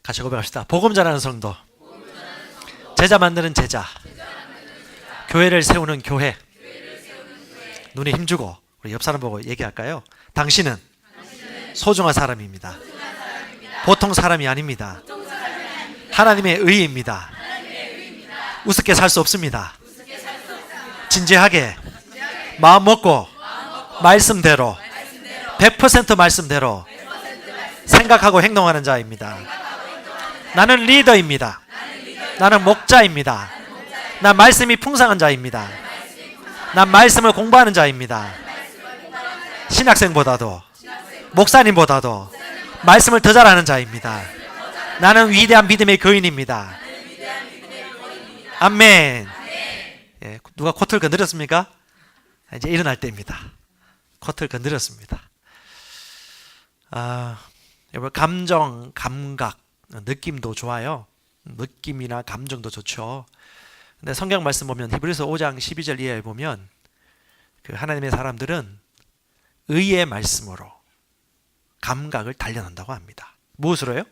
같이 고백합시다. 복음 전하는 성도, 제자 만드는 제자, 교회를 세우는 교회. 눈에 힘주고 우리 옆 사람 보고 얘기할까요? 당신은 소중한 사람입니다. 보통 사람이 아닙니다. 하나님의 의입니다. 우습게 살 수 없습니다. 진지하게 마음 먹고 말씀대로 100% 말씀대로 생각하고 행동하는 자입니다. 나는 리더입니다. 나는 목자입니다. 난 말씀이 풍성한 자입니다. 난 말씀을 공부하는 자입니다. 신학생보다도 목사님보다도 말씀을 더 잘하는 자입니다. 나는 위대한 믿음의 거인입니다. 아멘. 예, 누가 코트를 건드렸습니까? 이제 일어날 때입니다. 코트를 건드렸습니다. 여러분, 감정, 감각, 느낌도 좋아요. 느낌이나 감정도 좋죠. 근데 성경 말씀 보면 히브리서 5장 12절 이하에 보면 그 하나님의 사람들은 의의 말씀으로 감각을 단련한다고 합니다. 무엇으로요?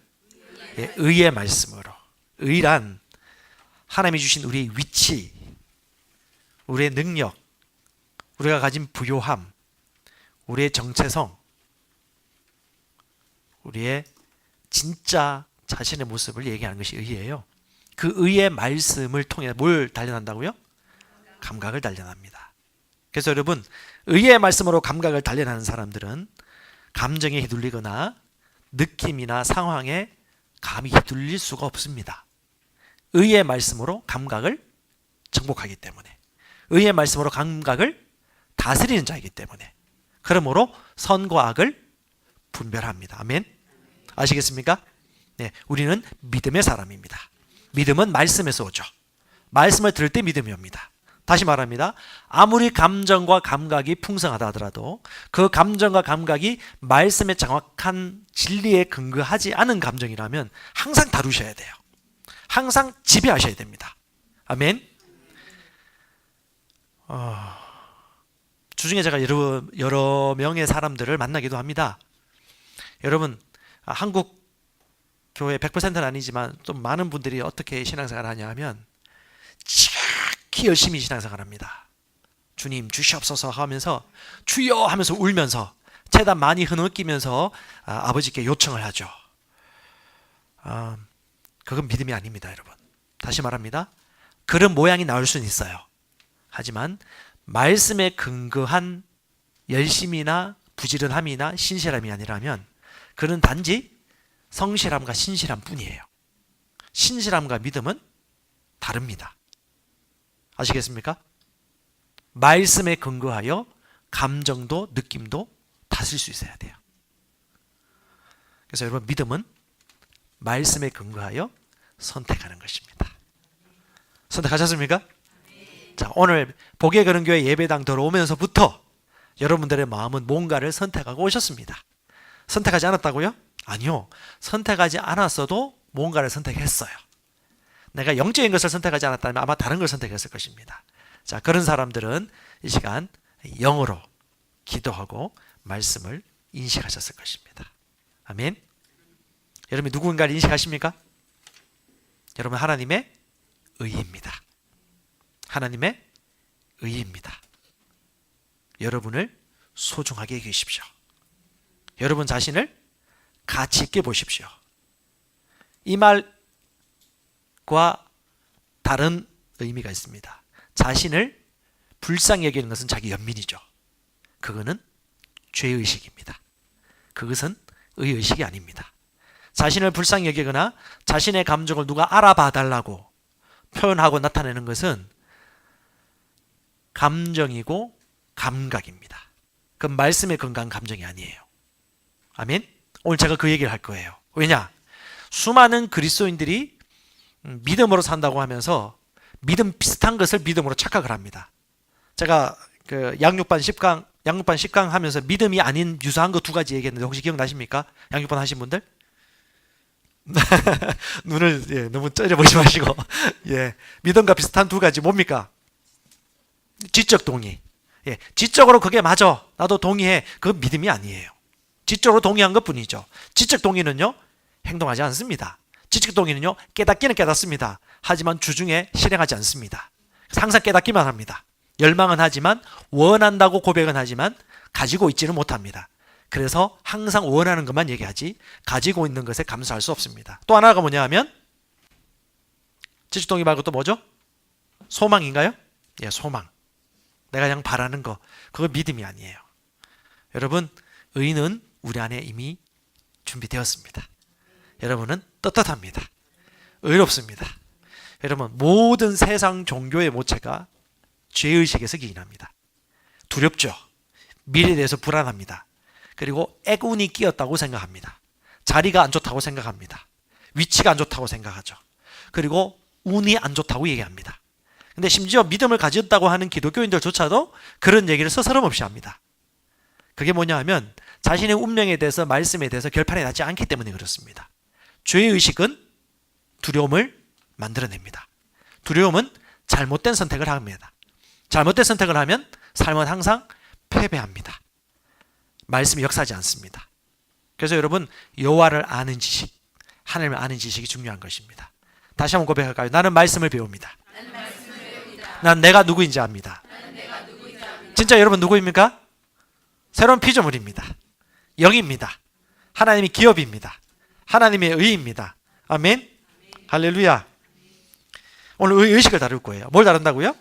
예, 의의 말씀으로. 의란 하나님이 주신 우리의 위치, 우리의 능력, 우리가 가진 부요함, 우리의 정체성, 우리의 진짜 자신의 모습을 얘기하는 것이 의예요. 그 의의 말씀을 통해 뭘 단련한다고요? 감각을 단련합니다. 그래서 여러분, 의의 말씀으로 감각을 단련하는 사람들은 감정에 휘둘리거나 느낌이나 상황에 감히 휘둘릴 수가 없습니다. 의의 말씀으로 감각을 정복하기 때문에, 의의 말씀으로 감각을 다스리는 자이기 때문에, 그러므로 선과 악을 분별합니다. 아멘. 아시겠습니까? 네, 우리는 믿음의 사람입니다. 믿음은 말씀에서 오죠. 말씀을 들을 때 믿음이 옵니다. 다시 말합니다. 아무리 감정과 감각이 풍성하다 하더라도 그 감정과 감각이 말씀의 정확한 진리에 근거하지 않은 감정이라면 항상 다루셔야 돼요. 항상 지배하셔야 됩니다. 아멘. 주중에 제가 여러 명의 사람들을 만나기도 합니다. 여러분, 한국 교회 100%는 아니지만 좀 많은 분들이 어떻게 신앙생활을 하냐 하면 지극히 열심히 신앙생활을 합니다. 주님 주시옵소서 하면서 주여 하면서 울면서 제단 많이 흐느끼면서 아버지께 요청을 하죠. 그건 믿음이 아닙니다, 여러분. 다시 말합니다. 그런 모양이 나올 수는 있어요. 하지만 말씀에 근거한 열심이나 부지런함이나 신실함이 아니라면 그는 단지 성실함과 신실함 뿐이에요. 신실함과 믿음은 다릅니다. 아시겠습니까? 말씀에 근거하여 감정도 느낌도 다스릴 수 있어야 돼요. 그래서 여러분, 믿음은 말씀에 근거하여 선택하는 것입니다. 선택하셨습니까? 자, 오늘 복의 거는 교회 예배당 들어오면서부터 여러분들의 마음은 뭔가를 선택하고 오셨습니다. 선택하지 않았다고요? 아니요. 선택하지 않았어도 뭔가를 선택했어요. 내가 영적인 것을 선택하지 않았다면 아마 다른 걸 선택했을 것입니다. 자, 그런 사람들은 이 시간 영으로 기도하고 말씀을 인식하셨을 것입니다. 아멘. 여러분, 누군가를 인식하십니까? 여러분, 하나님의 의입니다. 하나님의 의입니다. 여러분을 소중하게 여기십시오. 여러분 자신을 가치 있게 보십시오. 이 말과 다른 의미가 있습니다. 자신을 불쌍히 여기는 것은 자기 연민이죠. 그거는 죄의식입니다. 그것은 의의식이 아닙니다. 자신을 불쌍히 여기거나 자신의 감정을 누가 알아봐 달라고 표현하고 나타내는 것은 감정이고 감각입니다. 그건 말씀에 근거한 감정이 아니에요. 아멘? 오늘 제가 그 얘기를 할 거예요. 왜냐? 수많은 그리스도인들이 믿음으로 산다고 하면서 믿음 비슷한 것을 믿음으로 착각을 합니다. 제가 그 양육반 10강 하면서 믿음이 아닌 유사한 거 2가지 얘기했는데 혹시 기억나십니까? 양육반 하신 분들? 눈을 너무 째려보지 마시고 믿음과 비슷한 2가지 뭡니까? 지적 동의. 지적으로 그게 맞아, 나도 동의해. 그건 믿음이 아니에요. 지적으로 동의한 것 뿐이죠. 지적 동의는요, 행동하지 않습니다. 지식동의는요, 깨닫기는 깨닫습니다. 하지만 주중에 실행하지 않습니다. 항상 깨닫기만 합니다. 열망은 하지만, 원한다고 고백은 하지만 가지고 있지는 못합니다. 그래서 항상 원하는 것만 얘기하지 가지고 있는 것에 감사할 수 없습니다. 또 하나가 뭐냐 하면, 지식동의 말고 또 뭐죠? 소망인가요? 예, 소망. 내가 그냥 바라는 거, 그거 믿음이 아니에요. 여러분, 의는 우리 안에 이미 준비되었습니다. 여러분은 떳떳합니다. 의롭습니다. 여러분, 모든 세상 종교의 모체가 죄의식에서 기인합니다. 두렵죠. 미래에 대해서 불안합니다. 그리고 애운이 끼었다고 생각합니다. 자리가 안 좋다고 생각합니다. 위치가 안 좋다고 생각하죠. 그리고 운이 안 좋다고 얘기합니다. 근데 심지어 믿음을 가졌다고 하는 기독교인들조차도 그런 얘기를 서스럼없이 합니다. 그게 뭐냐 하면 자신의 운명에 대해서, 말씀에 대해서 결판이 나지 않기 때문에 그렇습니다. 죄의식은 두려움을 만들어냅니다. 두려움은 잘못된 선택을 합니다. 잘못된 선택을 하면 삶은 항상 패배합니다. 말씀이 역사하지 않습니다. 그래서 여러분, 여호와를 아는 지식, 하나님을 아는 지식이 중요한 것입니다. 다시 한번 고백할까요? 나는 말씀을 배웁니다. 난 내가 누구인지 압니다. 진짜 여러분 누구입니까? 새로운 피조물입니다. 영입니다. 하나님이 기업입니다. 하나님의 의입니다. 아멘. 할렐루야. 오늘 의식을 다룰 거예요. 뭘 다룬다고요?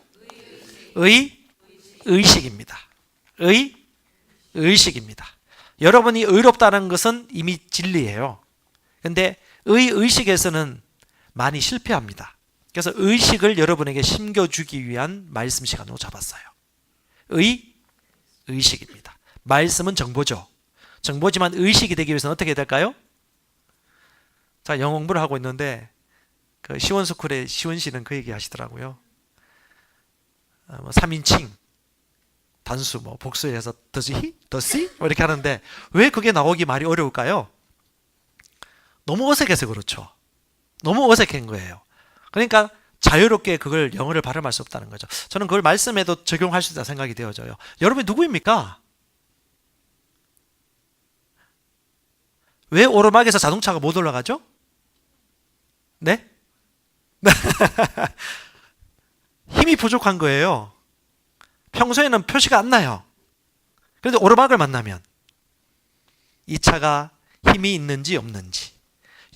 의식입니다. 의식입니다. 여러분이 의롭다는 것은 이미 진리예요. 그런데 의식에서는 많이 실패합니다. 그래서 의식을 여러분에게 심겨주기 위한 말씀 시간으로 잡았어요. 의식입니다. 말씀은 정보죠. 정보지만 의식이 되기 위해서는 어떻게 해야 될까요? 자, 영어 공부를 하고 있는데 그 시원스쿨의 시원 씨는 그 얘기 하시더라고요. 3인칭 단수 복수해서 does he? does he? 이렇게 하는데 왜 그게 나오기 말이 어려울까요? 너무 어색해서 그렇죠. 너무 어색한 거예요. 그러니까 자유롭게 그걸 영어를 발음할 수 없다는 거죠. 저는 그걸 말씀에도 적용할 수 있다 생각이 되어져요. 여러분이 누구입니까? 왜 오르막에서 자동차가 못 올라가죠? 네? 힘이 부족한 거예요. 평소에는 표시가 안 나요. 그런데 오르막을 만나면 이 차가 힘이 있는지 없는지,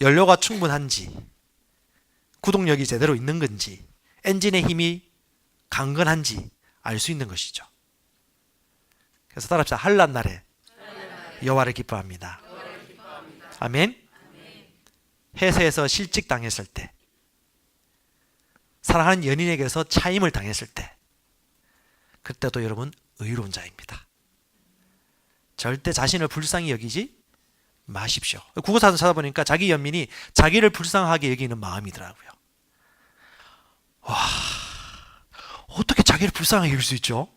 연료가 충분한지, 구동력이 제대로 있는 건지, 엔진의 힘이 강건한지 알 수 있는 것이죠. 그래서 따라합시다. 한란 날에 여호와를 기뻐합니다. 아멘. 회사에서 실직당했을 때, 사랑하는 연인에게서 차임을 당했을 때, 그때도 여러분 의로운 자입니다. 절대 자신을 불쌍히 여기지 마십시오. 국어사전 찾아보니까 자기 연민이 자기를 불쌍하게 여기는 마음이더라고요. 와, 어떻게 자기를 불쌍하게 여길 수 있죠?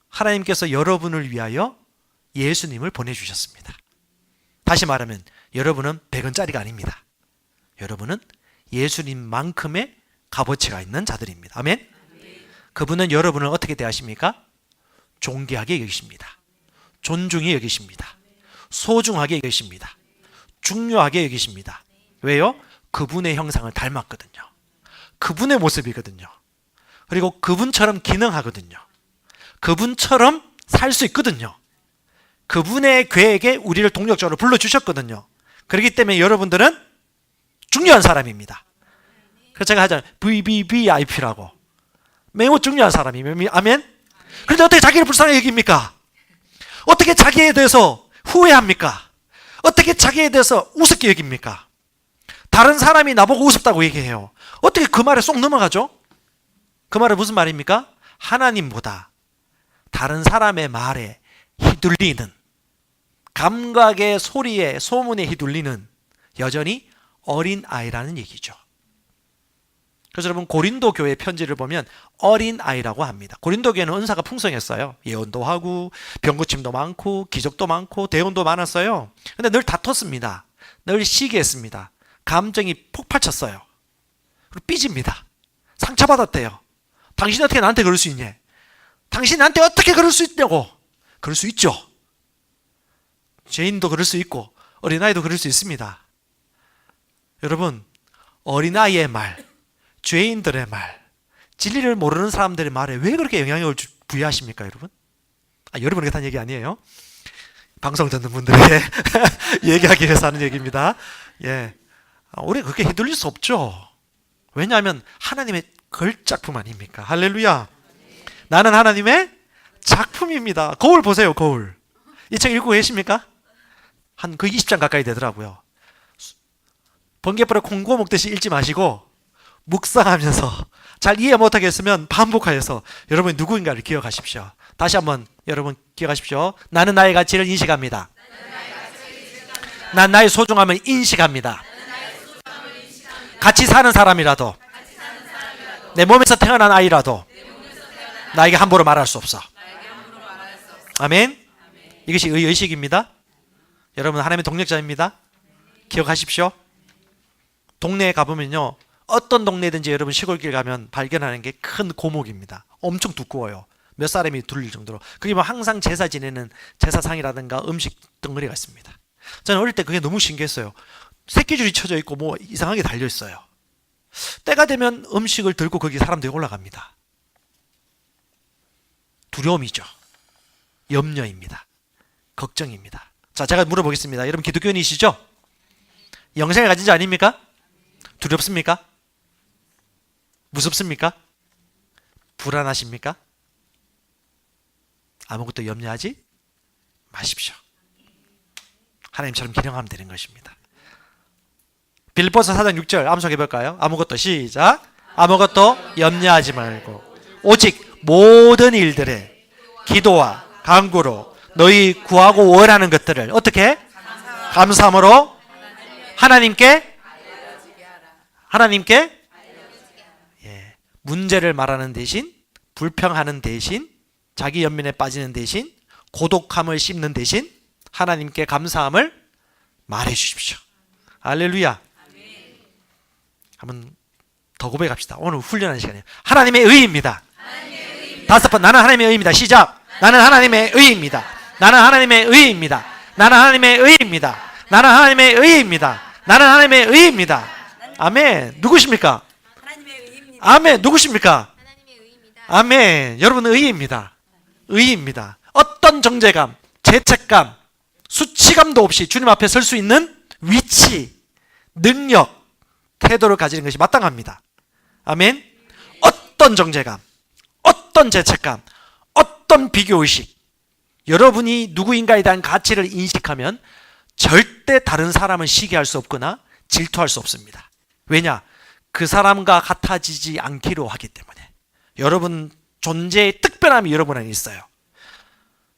하나님께서 여러분을 위하여 예수님을 보내주셨습니다. 다시 말하면 여러분은 100원짜리가 아닙니다. 여러분은 예수님만큼의 값어치가 있는 자들입니다. 아멘? 그분은 여러분을 어떻게 대하십니까? 존귀하게 여기십니다. 존중히 여기십니다. 소중하게 여기십니다. 중요하게 여기십니다. 왜요? 그분의 형상을 닮았거든요. 그분의 모습이거든요. 그리고 그분처럼 기능하거든요. 그분처럼 살 수 있거든요. 그분의 계획에 우리를 동력적으로 불러주셨거든요. 그렇기 때문에 여러분들은 중요한 사람입니다. 그래서 제가 하잖아요. VVVIP라고. 매우 중요한 사람이에요. 아멘? 그런데 어떻게 자기를 불쌍하게 여깁니까? 어떻게 자기에 대해서 후회합니까? 어떻게 자기에 대해서 우습게 여깁니까? 다른 사람이 나보고 우습다고 얘기해요. 어떻게 그 말에 쏙 넘어가죠? 그 말은 무슨 말입니까? 하나님보다 다른 사람의 말에 휘둘리는, 감각의 소리에, 소문에 휘둘리는 여전히 어린 아이라는 얘기죠. 그래서 여러분 고린도 교회 편지를 보면 어린 아이라고 합니다. 고린도 교회는 은사가 풍성했어요. 예언도 하고 병고침도 많고 기적도 많고 대언도 많았어요. 근데 늘 다퉜습니다. 늘 시기했습니다. 감정이 폭발쳤어요. 그리고 삐집니다. 상처받았대요. 당신이 어떻게 나한테 그럴 수 있냐? 당신이 나한테 어떻게 그럴 수 있냐고. 그럴 수 있죠. 죄인도 그럴 수 있고 어린아이도 그럴 수 있습니다. 여러분, 어린아이의 말, 죄인들의 말, 진리를 모르는 사람들의 말에 왜 그렇게 영향력을 부여하십니까, 여러분? 여러분에게 한 얘기 아니에요. 방송 듣는 분들에게 얘기하기 위해서 하는 얘기입니다. 예, 우리 그렇게 휘둘릴 수 없죠. 왜냐하면 하나님의 걸작품 아닙니까? 할렐루야. 나는 하나님의 작품입니다. 거울 보세요, 거울. 이 책 읽고 계십니까? 한 거의 20장 가까이 되더라고요. 번개불에 콩고 먹듯이 읽지 마시고 묵상하면서 잘 이해 못하겠으면 반복하여서 여러분이 누구인가를 기억하십시오. 다시 한번 여러분 기억하십시오. 나는 나의 가치를 인식합니다. 난 나의 소중함을 인식합니다. 같이 사는 사람이라도, 내 몸에서 태어난 아이라도 나에게 함부로 말할 수 없어. 아멘. 이것이 의식입니다. 여러분, 하나님의 동력자입니다. 기억하십시오. 동네에 가보면요, 어떤 동네든지 여러분 시골길 가면 발견하는 게 큰 고목입니다. 엄청 두꺼워요. 몇 사람이 둘릴 정도로. 그게 뭐 항상 제사 지내는 제사상이라든가 음식 덩어리가 있습니다. 저는 어릴 때 그게 너무 신기했어요. 새끼줄이 쳐져 있고 뭐 이상하게 달려 있어요. 때가 되면 음식을 들고 거기 사람들이 올라갑니다. 두려움이죠. 염려입니다. 걱정입니다. 자, 제가 물어보겠습니다. 여러분 기독교인이시죠? 영생을 가진 자 아닙니까? 두렵습니까? 무섭습니까? 불안하십니까? 아무것도 염려하지 마십시오. 하나님처럼 기령하면 되는 것입니다. 빌립보서 4장 6절 암송해 볼까요? 아무것도 시작. 아무것도 염려하지 말고 오직 모든 일들에 기도와 간구로 너희 구하고 원하는 것들을 어떻게? 감사함으로 하나님께 예, 문제를 말하는 대신, 불평하는 대신, 자기 연민에 빠지는 대신, 고독함을 씹는 대신 하나님께 감사함을 말해 주십시오. 할렐루야. 한번 더 고백합시다. 오늘 훈련하는 시간이에요. 하나님의 의입니다. 다섯 번, 나는 하나님의 의입니다. 시작. 나는 하나님의 의입니다. 나는 하나님의 의입니다. 나는 하나님의 의입니다. 나는 하나님의 의입니다. 나는 하나님의 의입니다. 아멘. 누구십니까? 하나님의 의입니다. 아멘. 누구십니까? 하나님의 의입니다. 아멘. 여러분은 의입니다. 의입니다. 어떤 정죄감, 죄책감, 수치감도 없이 주님 앞에 설 수 있는 위치, 능력, 태도를 가지는 것이 마땅합니다. 아멘. 어떤 정죄감, 어떤 죄책감, 어떤 비교의식, 여러분이 누구인가에 대한 가치를 인식하면 절대 다른 사람을 시기할 수 없거나 질투할 수 없습니다. 왜냐? 그 사람과 같아지지 않기로 하기 때문에. 여러분 존재의 특별함이 여러분 안에 있어요.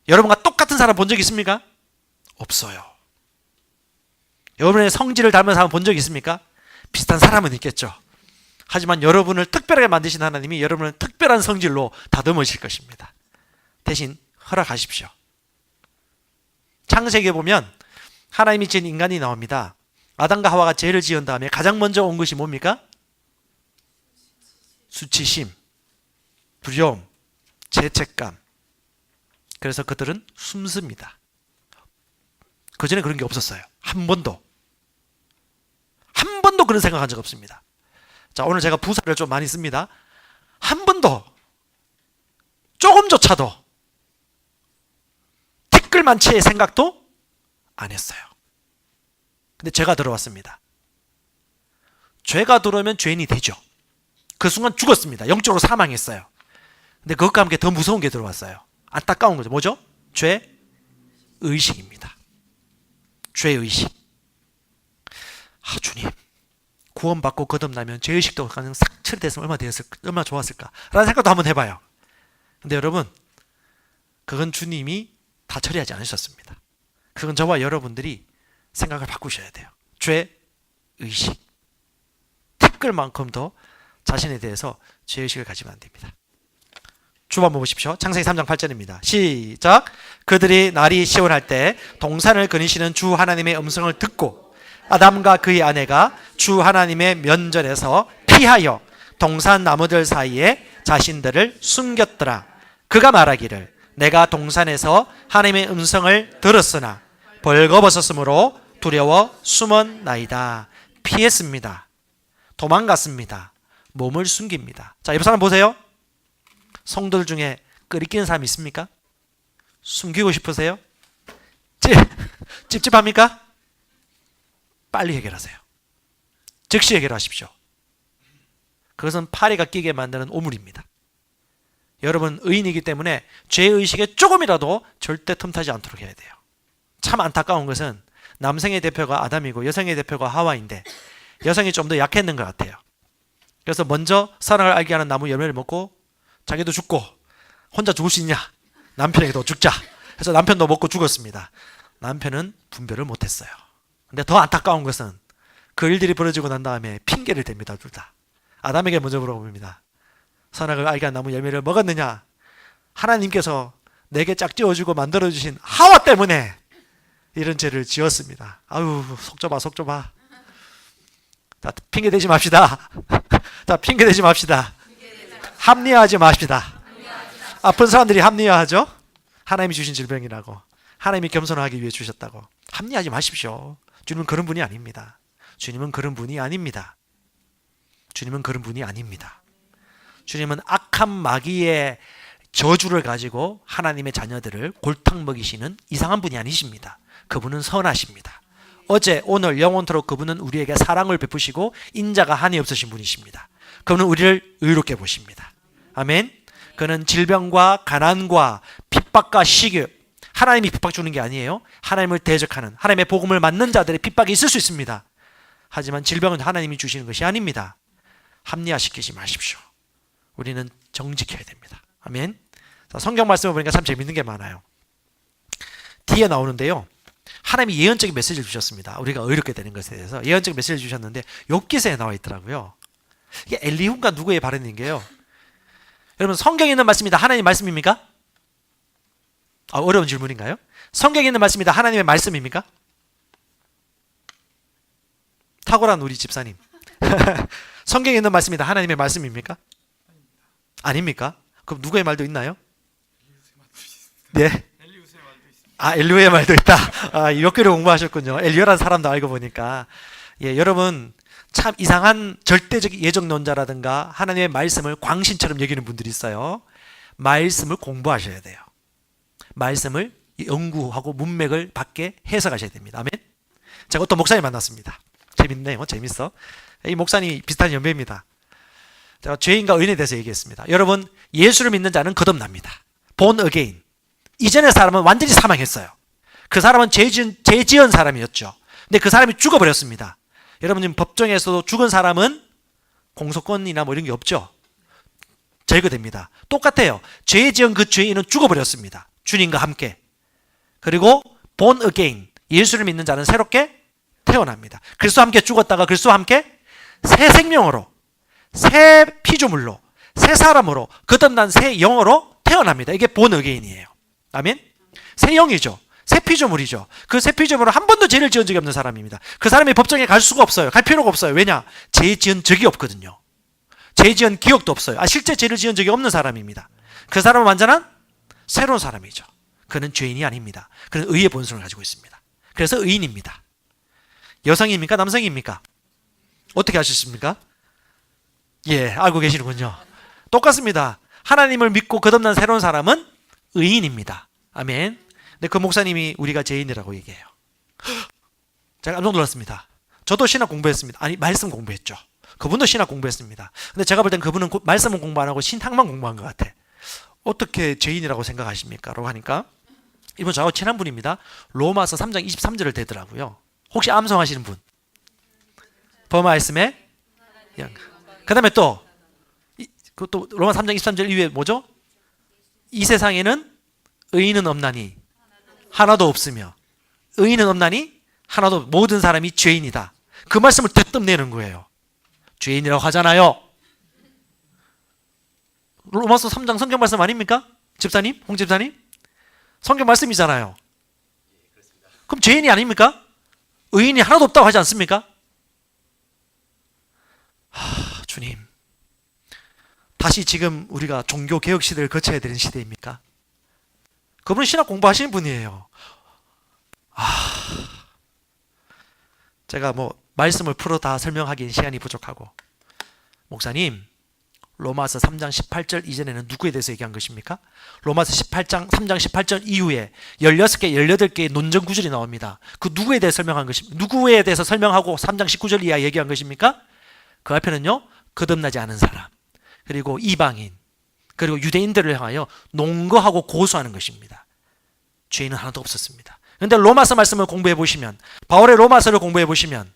여러분과 똑같은 사람 본 적 있습니까? 없어요. 여러분의 성질을 닮은 사람 본 적 있습니까? 비슷한 사람은 있겠죠. 하지만 여러분을 특별하게 만드신 하나님이 여러분을 특별한 성질로 다듬으실 것입니다. 대신 허락하십시오. 창세기에 보면 하나님이 지은 인간이 나옵니다. 아담과 하와가 죄를 지은 다음에 가장 먼저 온 것이 뭡니까? 수치심, 두려움, 죄책감. 그래서 그들은 숨습니다. 그 전에 그런 게 없었어요. 한 번도 그런 생각한 적 없습니다. 자, 오늘 제가 부사를 좀 많이 씁니다. 한 번도, 조금조차도 티끌만치의 생각도 안 했어요. 근데 죄가 들어왔습니다. 죄가 들어오면 죄인이 되죠. 그 순간 죽었습니다. 영적으로 사망했어요. 근데 그것과 함께 더 무서운 게 들어왔어요. 안타까운 거죠. 뭐죠? 죄의식입니다. 죄의식. 주님, 구원받고 거듭나면 죄의식도 그냥 싹 처리됐으면 얼마나 좋았을까 라는 생각도 한번 해봐요. 근데 여러분, 그건 주님이 다 처리하지 않으셨습니다. 그건 저와 여러분들이 생각을 바꾸셔야 돼요. 죄의식. 티끌만큼 더 자신에 대해서 죄의식을 가지면 안 됩니다. 주 한번 보십시오. 창세기 3장 8절입니다. 시작. 그들이 날이 시원할 때 동산을 거니시는 주 하나님의 음성을 듣고 아담과 그의 아내가 주 하나님의 면전에서 피하여 동산 나무들 사이에 자신들을 숨겼더라. 그가 말하기를 내가 동산에서 하나님의 음성을 들었으나 벌거벗었으므로 두려워 숨었나이다. 피했습니다. 도망갔습니다. 몸을 숨깁니다. 자, 옆 사람 보세요. 성도들 중에 끄리끼는 사람이 있습니까? 숨기고 싶으세요? 찝찝합니까? 빨리 해결하세요. 즉시 해결하십시오. 그것은 파리가 끼게 만드는 오물입니다. 여러분 의인이기 때문에 죄의식에 조금이라도 절대 틈타지 않도록 해야 돼요. 참 안타까운 것은 남성의 대표가 아담이고 여성의 대표가 하와인데 여성이 좀 더 약했는 것 같아요. 그래서 먼저 사랑을 알게 하는 나무 열매를 먹고 자기도 죽고 혼자 죽을 수 있냐? 남편에게도 죽자. 그래서 남편도 먹고 죽었습니다. 남편은 분별을 못했어요. 근데 더 안타까운 것은 그 일들이 벌어지고 난 다음에 핑계를 댑니다. 둘 다. 아담에게 먼저 물어봅니다. 선악을 알게 한 나무 열매를 먹었느냐? 하나님께서 내게 짝지어주고 만들어주신 하와 때문에 이런 죄를 지었습니다. 아유, 속 좁아, 속 좁아. 자, 핑계 대지 맙시다. 자, 핑계 대지 맙시다. 합리화하지 맙시다. 아픈 사람들이 합리화하죠? 하나님이 주신 질병이라고. 하나님이 겸손하기 위해 주셨다고. 합리화하지 마십시오. 주님은 그런 분이 아닙니다. 주님은 그런 분이 아닙니다. 주님은 그런 분이 아닙니다. 주님은 악한 마귀의 저주를 가지고 하나님의 자녀들을 골탕 먹이시는 이상한 분이 아니십니다. 그분은 선하십니다. 어제 오늘 영원토록 그분은 우리에게 사랑을 베푸시고 인자가 한이 없으신 분이십니다. 그분은 우리를 의롭게 보십니다. 아멘. 그는 질병과 가난과 핍박과 시기, 하나님이 핍박 주는 게 아니에요. 하나님을 대적하는, 하나님의 복음을 맞는 자들의 핍박이 있을 수 있습니다. 하지만 질병은 하나님이 주시는 것이 아닙니다. 합리화시키지 마십시오. 우리는 정직해야 됩니다. 아멘. 자, 성경 말씀을 보니까 참 재밌는 게 많아요. 뒤에 나오는데요. 하나님이 예언적인 메시지를 주셨습니다. 우리가 의롭게 되는 것에 대해서 예언적인 메시지를 주셨는데 욥기서에 나와 있더라고요. 이게 엘리후가 누구의 발언인 게요. 여러분 성경에 있는 말씀이다 하나님의 말씀입니까? 어려운 질문인가요? 성경에 있는 말씀이다 하나님의 말씀입니까? 탁월한 우리 집사님. 성경에 있는 말씀이다 하나님의 말씀입니까? 아닙니까? 그럼 누구의 말도 있나요? 네. 엘리후의 말도 있다. 몇 개를 공부하셨군요. 엘리후라는 사람도 알고 보니까. 예, 여러분 참 이상한 절대적 예정론자라든가 하나님의 말씀을 광신처럼 여기는 분들이 있어요. 말씀을 공부하셔야 돼요. 말씀을 연구하고 문맥을 밖에 해석하셔야 됩니다. 아멘. 제가 어떤 목사님 만났습니다. 재밌네요. 재밌어. 이 목사님이 비슷한 연배입니다. 제가 죄인과 의인에 대해서 얘기했습니다. 여러분 예수를 믿는 자는 거듭납니다. born again. 이전의 사람은 완전히 사망했어요. 그 사람은 죄 지은 사람이었죠. 근데 그 사람이 죽어버렸습니다. 여러분 지금 법정에서도 죽은 사람은 공소권이나 뭐 이런 게 없죠. 제거됩니다. 똑같아요. 죄 지은 그 죄인은 죽어버렸습니다. 주님과 함께. 그리고 born again. 예수를 믿는 자는 새롭게 태어납니다. 그리스도와 함께 죽었다가 그리스도와 함께 새 생명으로, 새 피조물로, 새 사람으로, 거듭난 새 영으로 태어납니다. 이게 born again이에요. 아멘? 새 영이죠. 새 피조물이죠. 그 새 피조물은 한 번도 죄를 지은 적이 없는 사람입니다. 그 사람이 법정에 갈 수가 없어요. 갈 필요가 없어요. 왜냐? 죄 지은 적이 없거든요. 죄 지은 기억도 없어요. 실제 죄를 지은 적이 없는 사람입니다. 그 사람은 완전한 새로운 사람이죠. 그는 죄인이 아닙니다. 그는 의의 본성을 가지고 있습니다. 그래서 의인입니다. 여성입니까? 남성입니까? 어떻게 아셨습니까? 예, 알고 계시는군요. 똑같습니다. 하나님을 믿고 거듭난 새로운 사람은 의인입니다. 아멘. 근데 그 목사님이 우리가 죄인이라고 얘기해요. 제가 깜짝 놀랐습니다. 저도 신학 공부했습니다. 아니, 말씀 공부했죠. 그분도 신학 공부했습니다. 근데 제가 볼 땐 그분은 말씀은 공부 안 하고 신학만 공부한 것 같아. 어떻게 죄인이라고 생각하십니까? 라고 하니까 이분 저하고 친한 분입니다. 로마서 3장 23절을 대더라고요. 혹시 암송하시는 분? 말씀에 그 다음에 또 그것도 로마 3장 23절 이후에 뭐죠? 이 세상에는 의인은 없나니 하나도 없으며 의인은 없나니 하나도 모든 사람이 죄인이다. 그 말씀을 대뜸 내는 거예요. 죄인이라고 하잖아요. 로마서 3장 성경 말씀 아닙니까? 집사님? 홍 집사님? 성경 말씀이잖아요. 그럼 죄인이 아닙니까? 의인이 하나도 없다고 하지 않습니까? 주님, 다시 지금 우리가 종교개혁 시대를 거쳐야 되는 시대입니까? 그분은 신학 공부하시는 분이에요. 제가 말씀을 풀어 다 설명하기엔 시간이 부족하고, 목사님, 로마서 3장 18절 이전에는 누구에 대해서 얘기한 것입니까? 로마서 3장 18절 이후에 16개, 18개의 논증 구절이 나옵니다. 그 누구에 대해서 설명한 것입니까? 누구에 대해서 설명하고 3장 19절 이하 얘기한 것입니까? 그 앞에는요, 거듭나지 않은 사람, 그리고 이방인, 그리고 유대인들을 향하여 농거하고 고소하는 것입니다. 죄인은 하나도 없었습니다. 그런데 로마서 말씀을 공부해 보시면, 바울의 로마서를 공부해 보시면,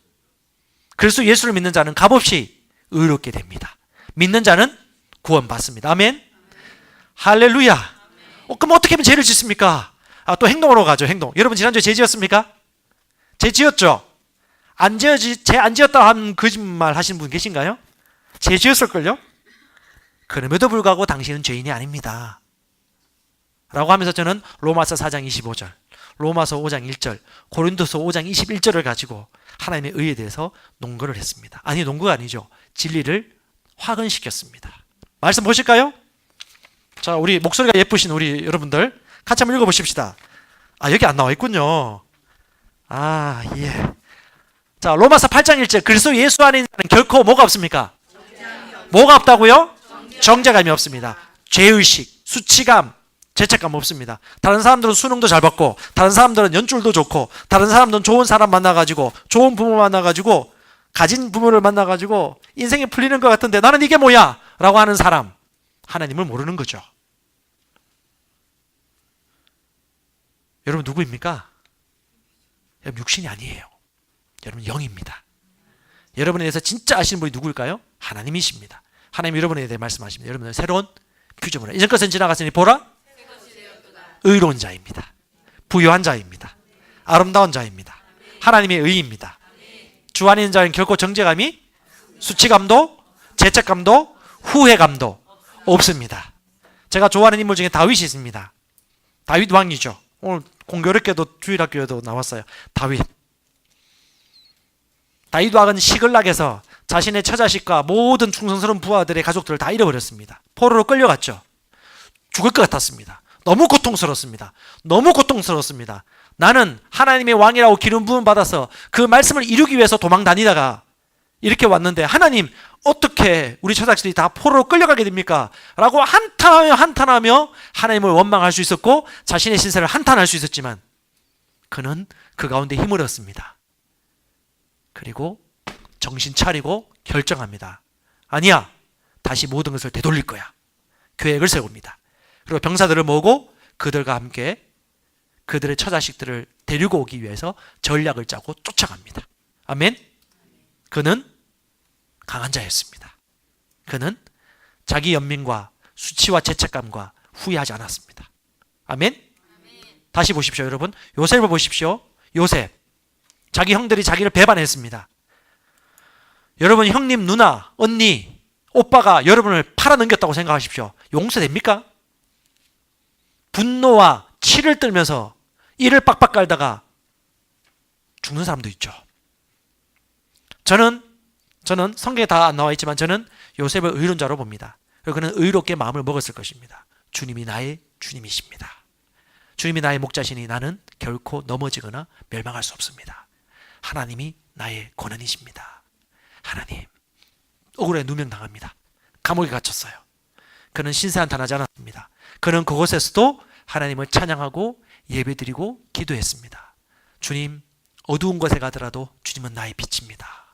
그리스도 예수를 믿는 자는 값없이 의롭게 됩니다. 믿는 자는 구원받습니다. 아멘. 할렐루야. 그럼 어떻게 하면 죄를 짓습니까? 또 행동으로 가죠. 행동. 여러분 지난주에 죄 지었습니까? 죄 지었죠? 죄 안 지었다 한 거짓말 하시는 분 계신가요? 죄 지었을걸요? 그럼에도 불구하고 당신은 죄인이 아닙니다. 라고 하면서 저는 로마서 4장 25절, 로마서 5장 1절, 고린도서 5장 21절을 가지고 하나님의 의에 대해서 논거를 했습니다. 아니, 논거가 아니죠. 진리를 확인시켰습니다. 말씀 보실까요? 자, 우리 목소리가 예쁘신 우리 여러분들 같이 한번 읽어보십시다. 여기 안 나와 있군요. 예. 자, 로마서 8장 1절, 그리스도 예수 안에 있는 자는 결코 뭐가 없습니까? 뭐가 없다고요? 정죄감이 없습니다. 죄의식, 수치감, 죄책감 없습니다. 다른 사람들은 수능도 잘 받고, 다른 사람들은 연줄도 좋고, 다른 사람들은 좋은 사람 만나가지고, 좋은 부모 만나가지고, 가진 부모를 만나가지고 인생이 풀리는 것 같은데 나는 이게 뭐야? 라고 하는 사람, 하나님을 모르는 거죠. 여러분 누구입니까? 여러분 육신이 아니에요. 여러분 영입니다. 여러분에 대해서 진짜 아시는 분이 누구일까요? 하나님이십니다. 하나님 여러분에 대해 말씀하십니다. 여러분은 새로운 피조물이라. 이전 것은 지나갔으니 보라, 의로운 자입니다. 부유한 자입니다. 아름다운 자입니다. 하나님의 의입니다. 주 안에 있는 자는 결코 정죄감이, 수치감도, 죄책감도, 후회감도 없습니다. 제가 좋아하는 인물 중에 다윗이 있습니다. 다윗 왕이죠. 오늘 공교롭게도 주일학교에도 나왔어요. 다윗 왕은 시글락에서 자신의 처자식과 모든 충성스러운 부하들의 가족들을 다 잃어버렸습니다. 포로로 끌려갔죠. 죽을 것 같았습니다. 너무 고통스럽습니다. 너무 고통스럽습니다. 나는 하나님의 왕이라고 기름 부음 받아서 그 말씀을 이루기 위해서 도망 다니다가 이렇게 왔는데 하나님 어떻게 우리 처자식들이 다 포로로 끌려가게 됩니까? 라고 한탄하며 하나님을 원망할 수 있었고 자신의 신세를 한탄할 수 있었지만 그는 그 가운데 힘을 얻습니다. 그리고 정신 차리고 결정합니다. 아니야, 다시 모든 것을 되돌릴 거야. 계획을 세웁니다. 그리고 병사들을 모으고 그들과 함께 그들의 처자식들을 데리고 오기 위해서 전략을 짜고 쫓아갑니다. 아멘. 그는 강한 자였습니다. 그는 자기 연민과 수치와 죄책감과 후회하지 않았습니다. 아멘. 다시 보십시오, 여러분. 요셉을 보십시오. 요셉, 자기 형들이 자기를 배반했습니다. 여러분 형님, 누나, 언니, 오빠가 여러분을 팔아넘겼다고 생각하십시오. 용서됩니까? 분노와 치를 떨면서 이를 빡빡 깔다가 죽는 사람도 있죠. 저는 성경에 다 안 나와 있지만 저는 요셉을 의로운 자로 봅니다. 그리고 그는 의롭게 마음을 먹었을 것입니다. 주님이 나의 주님이십니다. 주님이 나의 목자시니 나는 결코 넘어지거나 멸망할 수 없습니다. 하나님이 나의 권한이십니다. 하나님, 억울에 누명당합니다. 감옥에 갇혔어요. 그는 신세한탄하지 않았습니다. 그는 그곳에서도 하나님을 찬양하고 예배드리고 기도했습니다. 주님, 어두운 곳에 가더라도 주님은 나의 빛입니다.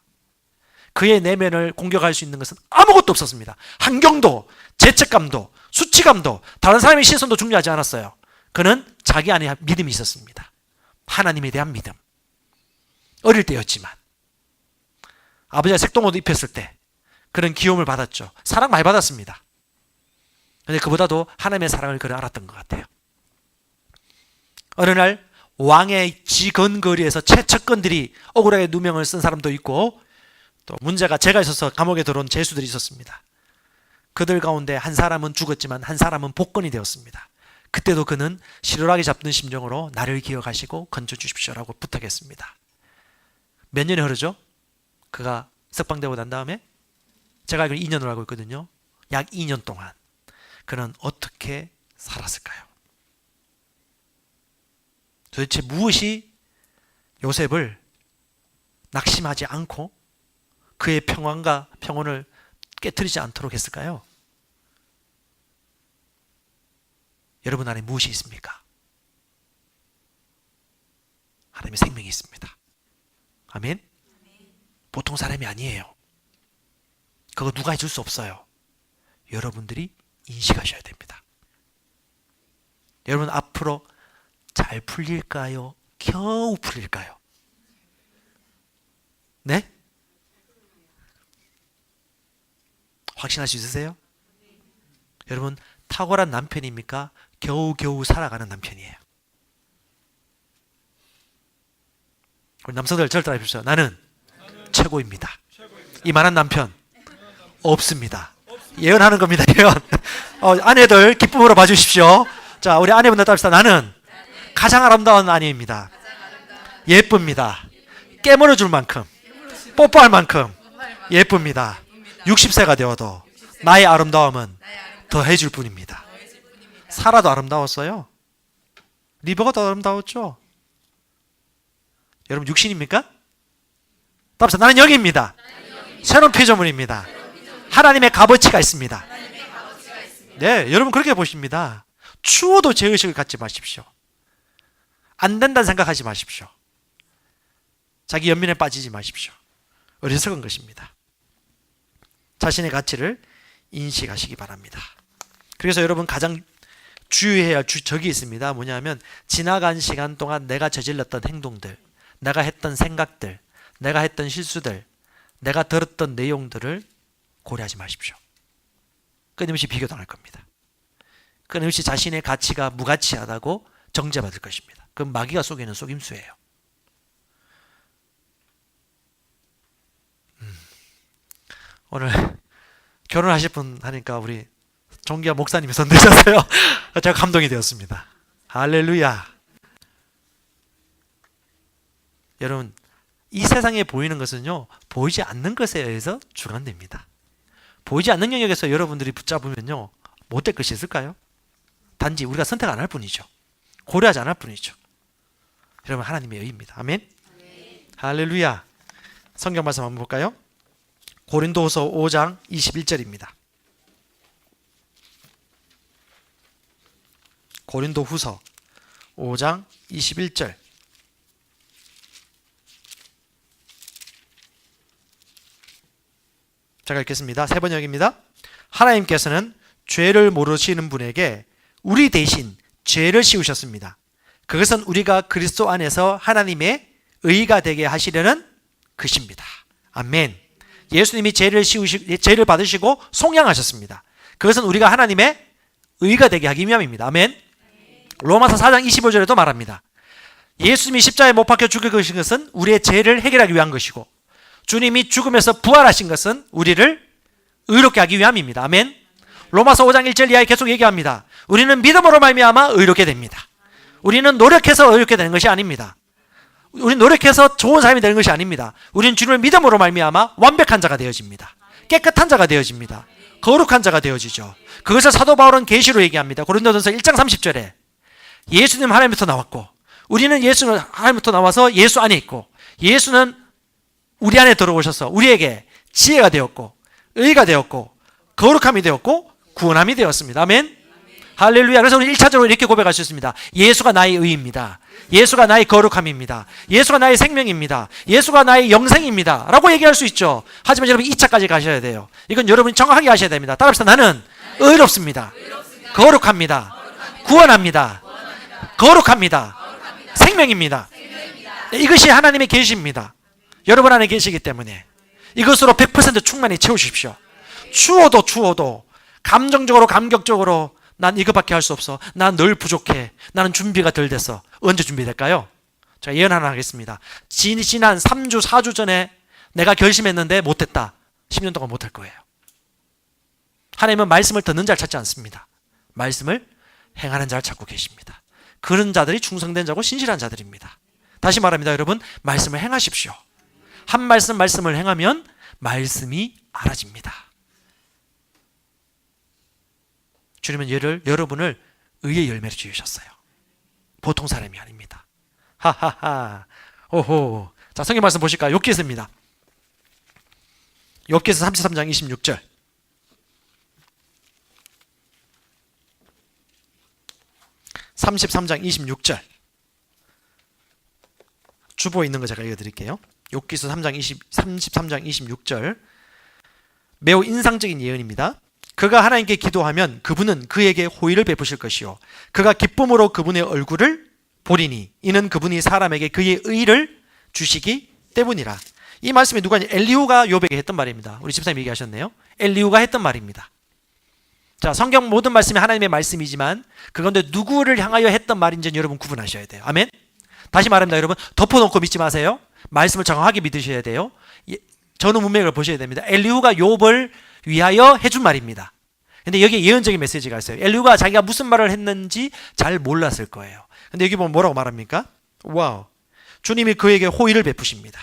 그의 내면을 공격할 수 있는 것은 아무것도 없었습니다. 환경도, 죄책감도, 수치감도, 다른 사람의 시선도 중요하지 않았어요. 그는 자기 안에 믿음이 있었습니다. 하나님에 대한 믿음. 어릴 때였지만 아버지가 색동옷 입혔을 때 그는 귀여움을 받았죠. 사랑 많이 받았습니다. 그런데 그보다도 하나님의 사랑을 그는 알았던 것 같아요. 어느 날 왕의 지건거리에서 채척건들이 억울하게 누명을 쓴 사람도 있고 또 문제가 죄가 있어서 감옥에 들어온 죄수들이 있었습니다. 그들 가운데 한 사람은 죽었지만 한 사람은 복권이 되었습니다. 그때도 그는 실오라기 잡는 심정으로 나를 기억하시고 건져주십시오라고 부탁했습니다. 몇 년이 흐르죠? 그가 석방되고 난 다음에 제가 알기로 2년을 알고 있거든요. 약 2년 동안 그는 어떻게 살았을까요? 도대체 무엇이 요셉을 낙심하지 않고 그의 평안과 평온을 깨트리지 않도록 했을까요? 여러분 안에 무엇이 있습니까? 하나님의 생명이 있습니다. 아멘? 보통 사람이 아니에요. 그거 누가 해줄 수 없어요. 여러분들이 인식하셔야 됩니다. 여러분 앞으로 잘 풀릴까요? 겨우 풀릴까요? 네? 확신할 수 있으세요? 여러분 탁월한 남편입니까? 겨우겨우 살아가는 남편이에요. 우리 남성들 저를 따라해주십시오. 나는 최고입니다. 이만한 남편 없습니다. 예언하는 겁니다. 예언. 아내들 기쁨으로 봐주십시오. 자, 우리 아내분들 따라합시다. 나는 가장 아름다운 아내입니다. 예쁩니다. 깨물어 줄 만큼, 뽀뽀할 만큼 예쁩니다. 60세가 되어도 나의 아름다움은 더 해줄 뿐입니다. 사라도 아름다웠어요. 리버가 더 아름다웠죠. 여러분 육신입니까? 답사 나는 영입니다. 새로운 피조물입니다. 하나님의 값어치가 있습니다. 네, 여러분 그렇게 보십니다. 추워도 죄의식을 갖지 마십시오. 안 된다는 생각하지 마십시오. 자기 연민에 빠지지 마십시오. 어리석은 것입니다. 자신의 가치를 인식하시기 바랍니다. 그래서 여러분 가장 주의해야 할 적이 있습니다. 뭐냐면 지나간 시간 동안 내가 저질렀던 행동들, 내가 했던 생각들, 내가 했던 실수들, 내가 들었던 내용들을 고려하지 마십시오. 끊임없이 비교당할 겁니다. 끊임없이 자신의 가치가 무가치하다고 정죄받을 것입니다. 그건 마귀가 속이는 속임수예요. 오늘 결혼하실 분 하니까 우리 종기아 목사님이 손 드셨어요. 제가 감동이 되었습니다. 할렐루야. 여러분 이 세상에 보이는 것은요 보이지 않는 것에 의해서 주관됩니다. 보이지 않는 영역에서 여러분들이 붙잡으면요 못될 것이 있을까요? 단지 우리가 선택 안 할 뿐이죠. 고려하지 않을 뿐이죠. 여러분 하나님의 의입니다. 아멘. 할렐루야. 성경 말씀 한번 볼까요? 고린도후서 5장 21절입니다. 고린도후서 5장 21절. 제가 읽겠습니다. 세 번역입니다. 하나님께서는 죄를 모르시는 분에게 우리 대신 죄를 씌우셨습니다. 그것은 우리가 그리스도 안에서 하나님의 의가 되게 하시려는 것입니다. 아멘. 예수님이 죄를 받으시고 속량하셨습니다. 그것은 우리가 하나님의 의가 되게 하기 위함입니다. 아멘. 로마서 4장 25절에도 말합니다. 예수님이 십자가에 못 박혀 죽으신 것은 우리의 죄를 해결하기 위한 것이고 주님이 죽음에서 부활하신 것은 우리를 의롭게 하기 위함입니다. 아멘. 로마서 5장 1절 이하에 계속 얘기합니다. 우리는 믿음으로 말미암아 의롭게 됩니다. 우리는 노력해서 의롭게 되는 것이 아닙니다. 우리는 노력해서 좋은 사람이 되는 것이 아닙니다. 우리는 주님을 믿음으로 말미암아 완벽한 자가 되어집니다. 깨끗한 자가 되어집니다. 거룩한 자가 되어지죠. 그것을 사도 바울은 계시로 얘기합니다. 고린도전서 1장 30절에 예수님 하나님부터 나왔고 우리는 예수는 하나님부터 나와서 예수 안에 있고 예수는 우리 안에 들어오셔서 우리에게 지혜가 되었고 의가 되었고 거룩함이 되었고 구원함이 되었습니다. 아멘. 할렐루야. 그래서 우리 1차적으로 이렇게 고백할 수 있습니다. 예수가 나의 의입니다. 예수가 나의 거룩함입니다. 예수가 나의 생명입니다. 예수가 나의 영생입니다. 라고 얘기할 수 있죠. 하지만 여러분 2차까지 가셔야 돼요. 이건 여러분이 정확하게 하셔야 됩니다. 따라합시다. 나는 의롭습니다. 거룩합니다. 구원합니다. 거룩합니다. 생명입니다. 이것이 하나님의 계시입니다. 여러분 안에 계시기 때문에 이것으로 100% 충만히 채우십시오. 추워도 감정적으로 감격적으로 난 이거밖에 할 수 없어. 난 늘 부족해. 나는 준비가 덜 됐어. 언제 준비될까요? 제가 예언 하나 하겠습니다. 지난 3주 4주 전에 내가 결심했는데 못했다. 10년 동안 못할 거예요. 하나님은 말씀을 듣는 자를 찾지 않습니다. 말씀을 행하는 자를 찾고 계십니다. 그런 자들이 충성된 자고 신실한 자들입니다. 다시 말합니다. 여러분 말씀을 행하십시오. 한 말씀을 행하면 말씀이 알아집니다. 주님은 여러분을 의의 열매로 지으셨어요. 보통 사람이 아닙니다. 하하하. 오호. 자, 성경 말씀 보실까요? 욥기서입니다. 욥기서 33장 26절. (33장 26절) 주보에 있는 거 제가 읽어드릴게요. 욥기서 33장 26절. 매우 인상적인 예언입니다. 그가 하나님께 기도하면 그분은 그에게 호의를 베푸실 것이요 그가 기쁨으로 그분의 얼굴을 보리니 이는 그분이 사람에게 그의 의를 주시기 때문이라. 이 말씀이 누가 엘리후가 욥에게 했던 말입니다. 우리 집사님 얘기하셨네요. 엘리후가 했던 말입니다. 자, 성경 모든 말씀이 하나님의 말씀이지만 그건데 누구를 향하여 했던 말인지는 여러분 구분하셔야 돼요. 아멘. 다시 말합니다. 여러분, 덮어놓고 믿지 마세요. 말씀을 정확하게 믿으셔야 돼요. 전후 문맥을 보셔야 됩니다. 엘리후가 욥을 위하여 해준 말입니다. 근데 여기에 예언적인 메시지가 있어요. 엘리후가 자기가 무슨 말을 했는지 잘 몰랐을 거예요. 근데 여기 보면 뭐라고 말합니까? 와우. 주님이 그에게 호의를 베푸십니다.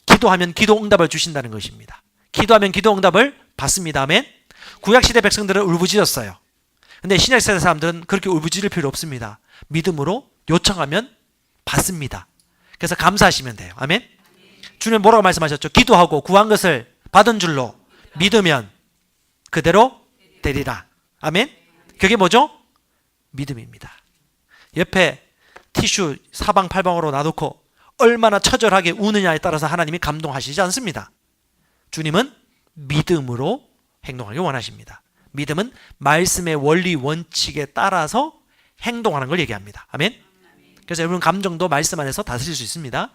기도하면 기도 응답을 주신다는 것입니다. 기도하면 기도 응답을 받습니다. 아멘. 구약시대 백성들은 울부짖었어요. 근데 신약시대 사람들은 그렇게 울부짖을 필요 없습니다. 믿음으로 요청하면 받습니다. 그래서 감사하시면 돼요. 아멘. 주님 뭐라고 말씀하셨죠? 기도하고 구한 것을 받은 줄로 믿으면 그대로 되리라. 아멘. 그게 뭐죠? 믿음입니다. 옆에 티슈 사방팔방으로 놔놓고 얼마나 처절하게 우느냐에 따라서 하나님이 감동하시지 않습니다. 주님은 믿음으로 행동하기 원하십니다. 믿음은 말씀의 원리 원칙에 따라서 행동하는 걸 얘기합니다. 아멘. 그래서 여러분 감정도 말씀 안에서 다스릴 수 있습니다.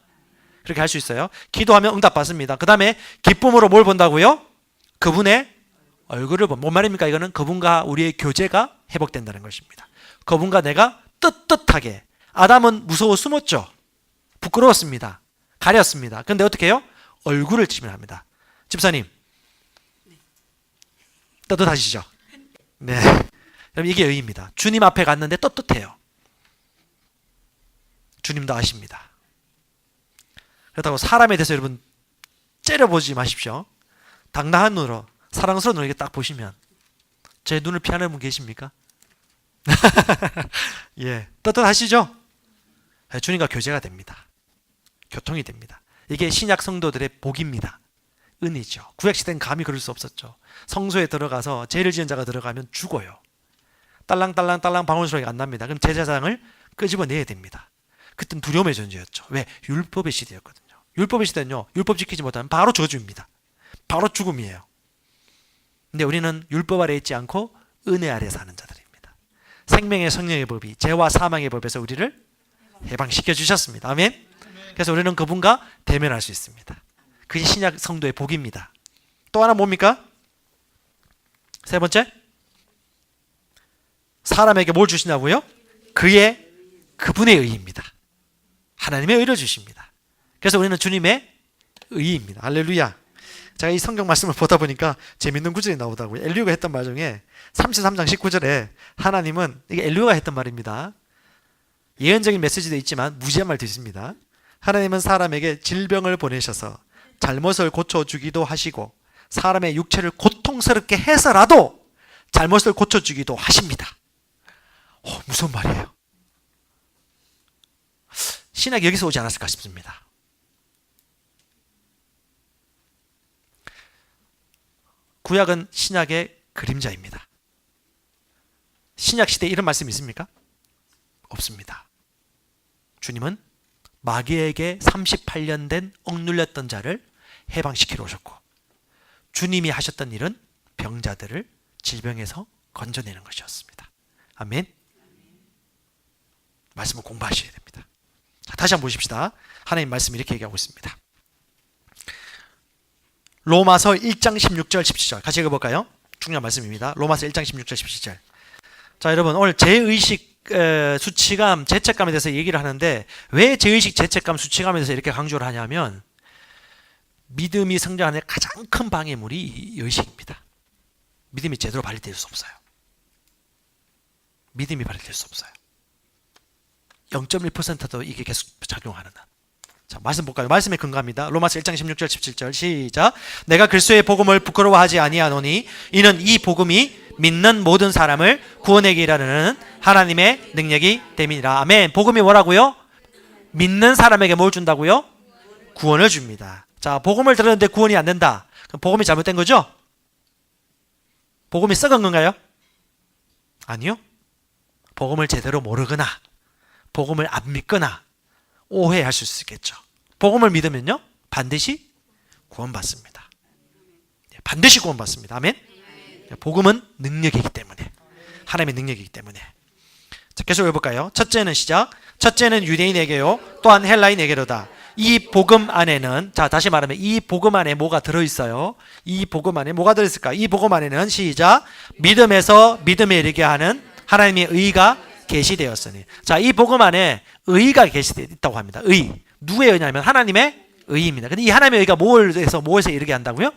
그렇게 할 수 있어요. 기도하면 응답 받습니다. 그 다음에 기쁨으로 뭘 본다고요? 그분의 얼굴을 본. 뭔 말입니까? 이거는 그분과 우리의 교제가 회복된다는 것입니다. 그분과 내가 떳떳하게. 아담은 무서워 숨었죠. 부끄러웠습니다. 가렸습니다. 그런데 어떻게 해요? 얼굴을 치밀합니다. 집사님 떳떳하시죠? 네. 여러분 이게 의입니다. 주님 앞에 갔는데 떳떳해요. 주님도 아십니다. 그렇다고 사람에 대해서 여러분 째려보지 마십시오. 당당한 눈으로 사랑스러운 눈으로 이렇게 딱 보시면 제 눈을 피하는 분 계십니까? 예, 떳떳하시죠? 주님과 교제가 됩니다. 교통이 됩니다. 이게 신약 성도들의 복입니다. 은이죠. 구약시대는 감히 그럴 수 없었죠. 성소에 들어가서 죄를 지은 자가 들어가면 죽어요. 딸랑딸랑딸랑 방울 소리가 안 납니다. 그럼 제사장을 끄집어내야 됩니다. 그때는 두려움의 존재였죠. 왜? 율법의 시대였거든요. 율법의 시대는요, 율법 지키지 못하면 바로 저주입니다. 바로 죽음이에요. 근데 우리는 율법 아래 있지 않고 은혜 아래 사는 자들입니다. 생명의 성령의 법이 죄와 사망의 법에서 우리를 해방시켜 주셨습니다. 아멘. 그래서 우리는 그분과 대면할 수 있습니다. 그게 신약 성도의 복입니다. 또 하나 뭡니까? 세 번째, 사람에게 뭘 주시냐고요? 그분의 의입니다. 하나님의 의를 주십니다. 그래서 우리는 주님의 의입니다. 할렐루야. 제가 이 성경 말씀을 보다 보니까 재밌는 구절이 나오더라고요. 엘리후가 했던 말 중에 33장 19절에 하나님은, 이게 엘리후가 했던 말입니다. 예언적인 메시지도 있지만 무지한 말도 있습니다. 하나님은 사람에게 질병을 보내셔서 잘못을 고쳐주기도 하시고 사람의 육체를 고통스럽게 해서라도 잘못을 고쳐주기도 하십니다. 무서운 말이에요. 신약이 여기서 오지 않았을까 싶습니다. 구약은 신약의 그림자입니다. 신약 시대에 이런 말씀이 있습니까? 없습니다. 주님은 마귀에게 38년 된 억눌렸던 자를 해방시키러 오셨고, 주님이 하셨던 일은 병자들을 질병에서 건져내는 것이었습니다. 아멘. 말씀을 공부하셔야 됩니다. 자, 다시 한번 보십시다. 하나님 말씀이 이렇게 얘기하고 있습니다. 로마서 1장 16절 17절 같이 읽어볼까요? 중요한 말씀입니다. 로마서 1장 16절 17절. 자, 여러분 오늘 죄의식 수치감, 죄책감에 대해서 얘기를 하는데 왜 죄의식, 죄책감, 수치감에 대해서 이렇게 강조를 하냐면 믿음이 성장하는 가장 큰 방해물이 이 의식입니다. 믿음이 제대로 발휘될 수 없어요. 믿음이 발휘될 수 없어요. 0.1%도 이게 계속 작용하는 한. 자, 말씀 볼까요? 말씀에 근거합니다. 로마서 1장 16절 17절 시작. 내가 그리스도의 복음을 부끄러워하지 아니하노니 이는 이 복음이 믿는 모든 사람을 구원하게 이르는 하나님의 능력이 됨이니라. 아멘. 복음이 뭐라고요? 믿는 사람에게 뭘 준다고요? 구원을 줍니다. 자, 복음을 들었는데 구원이 안 된다. 그럼 복음이 잘못된 거죠? 복음이 썩은 건가요? 아니요. 복음을 제대로 모르거나 복음을 안 믿거나 오해할 수 있겠죠. 복음을 믿으면요 반드시 구원받습니다. 반드시 구원받습니다. 아멘. 복음은 능력이기 때문에, 하나님의 능력이기 때문에. 자, 계속 해볼까요? 첫째는 시작. 첫째는 유대인에게요 또한 헬라인에게로다. 이 복음 안에는, 자 다시 말하면 이 복음 안에 뭐가 들어있어요? 이 복음 안에 뭐가 들어있을까? 이 복음 안에는 시작. 믿음에서 믿음에 이르게 하는 하나님의 의가 계시되었으니. 자, 이 복음 안에 의가 계시되어 있다고 합니다. 의. 누구의 의냐면 하나님의 의입니다. 근데 이 하나님의 의가 무엇에서 이르게 한다고요?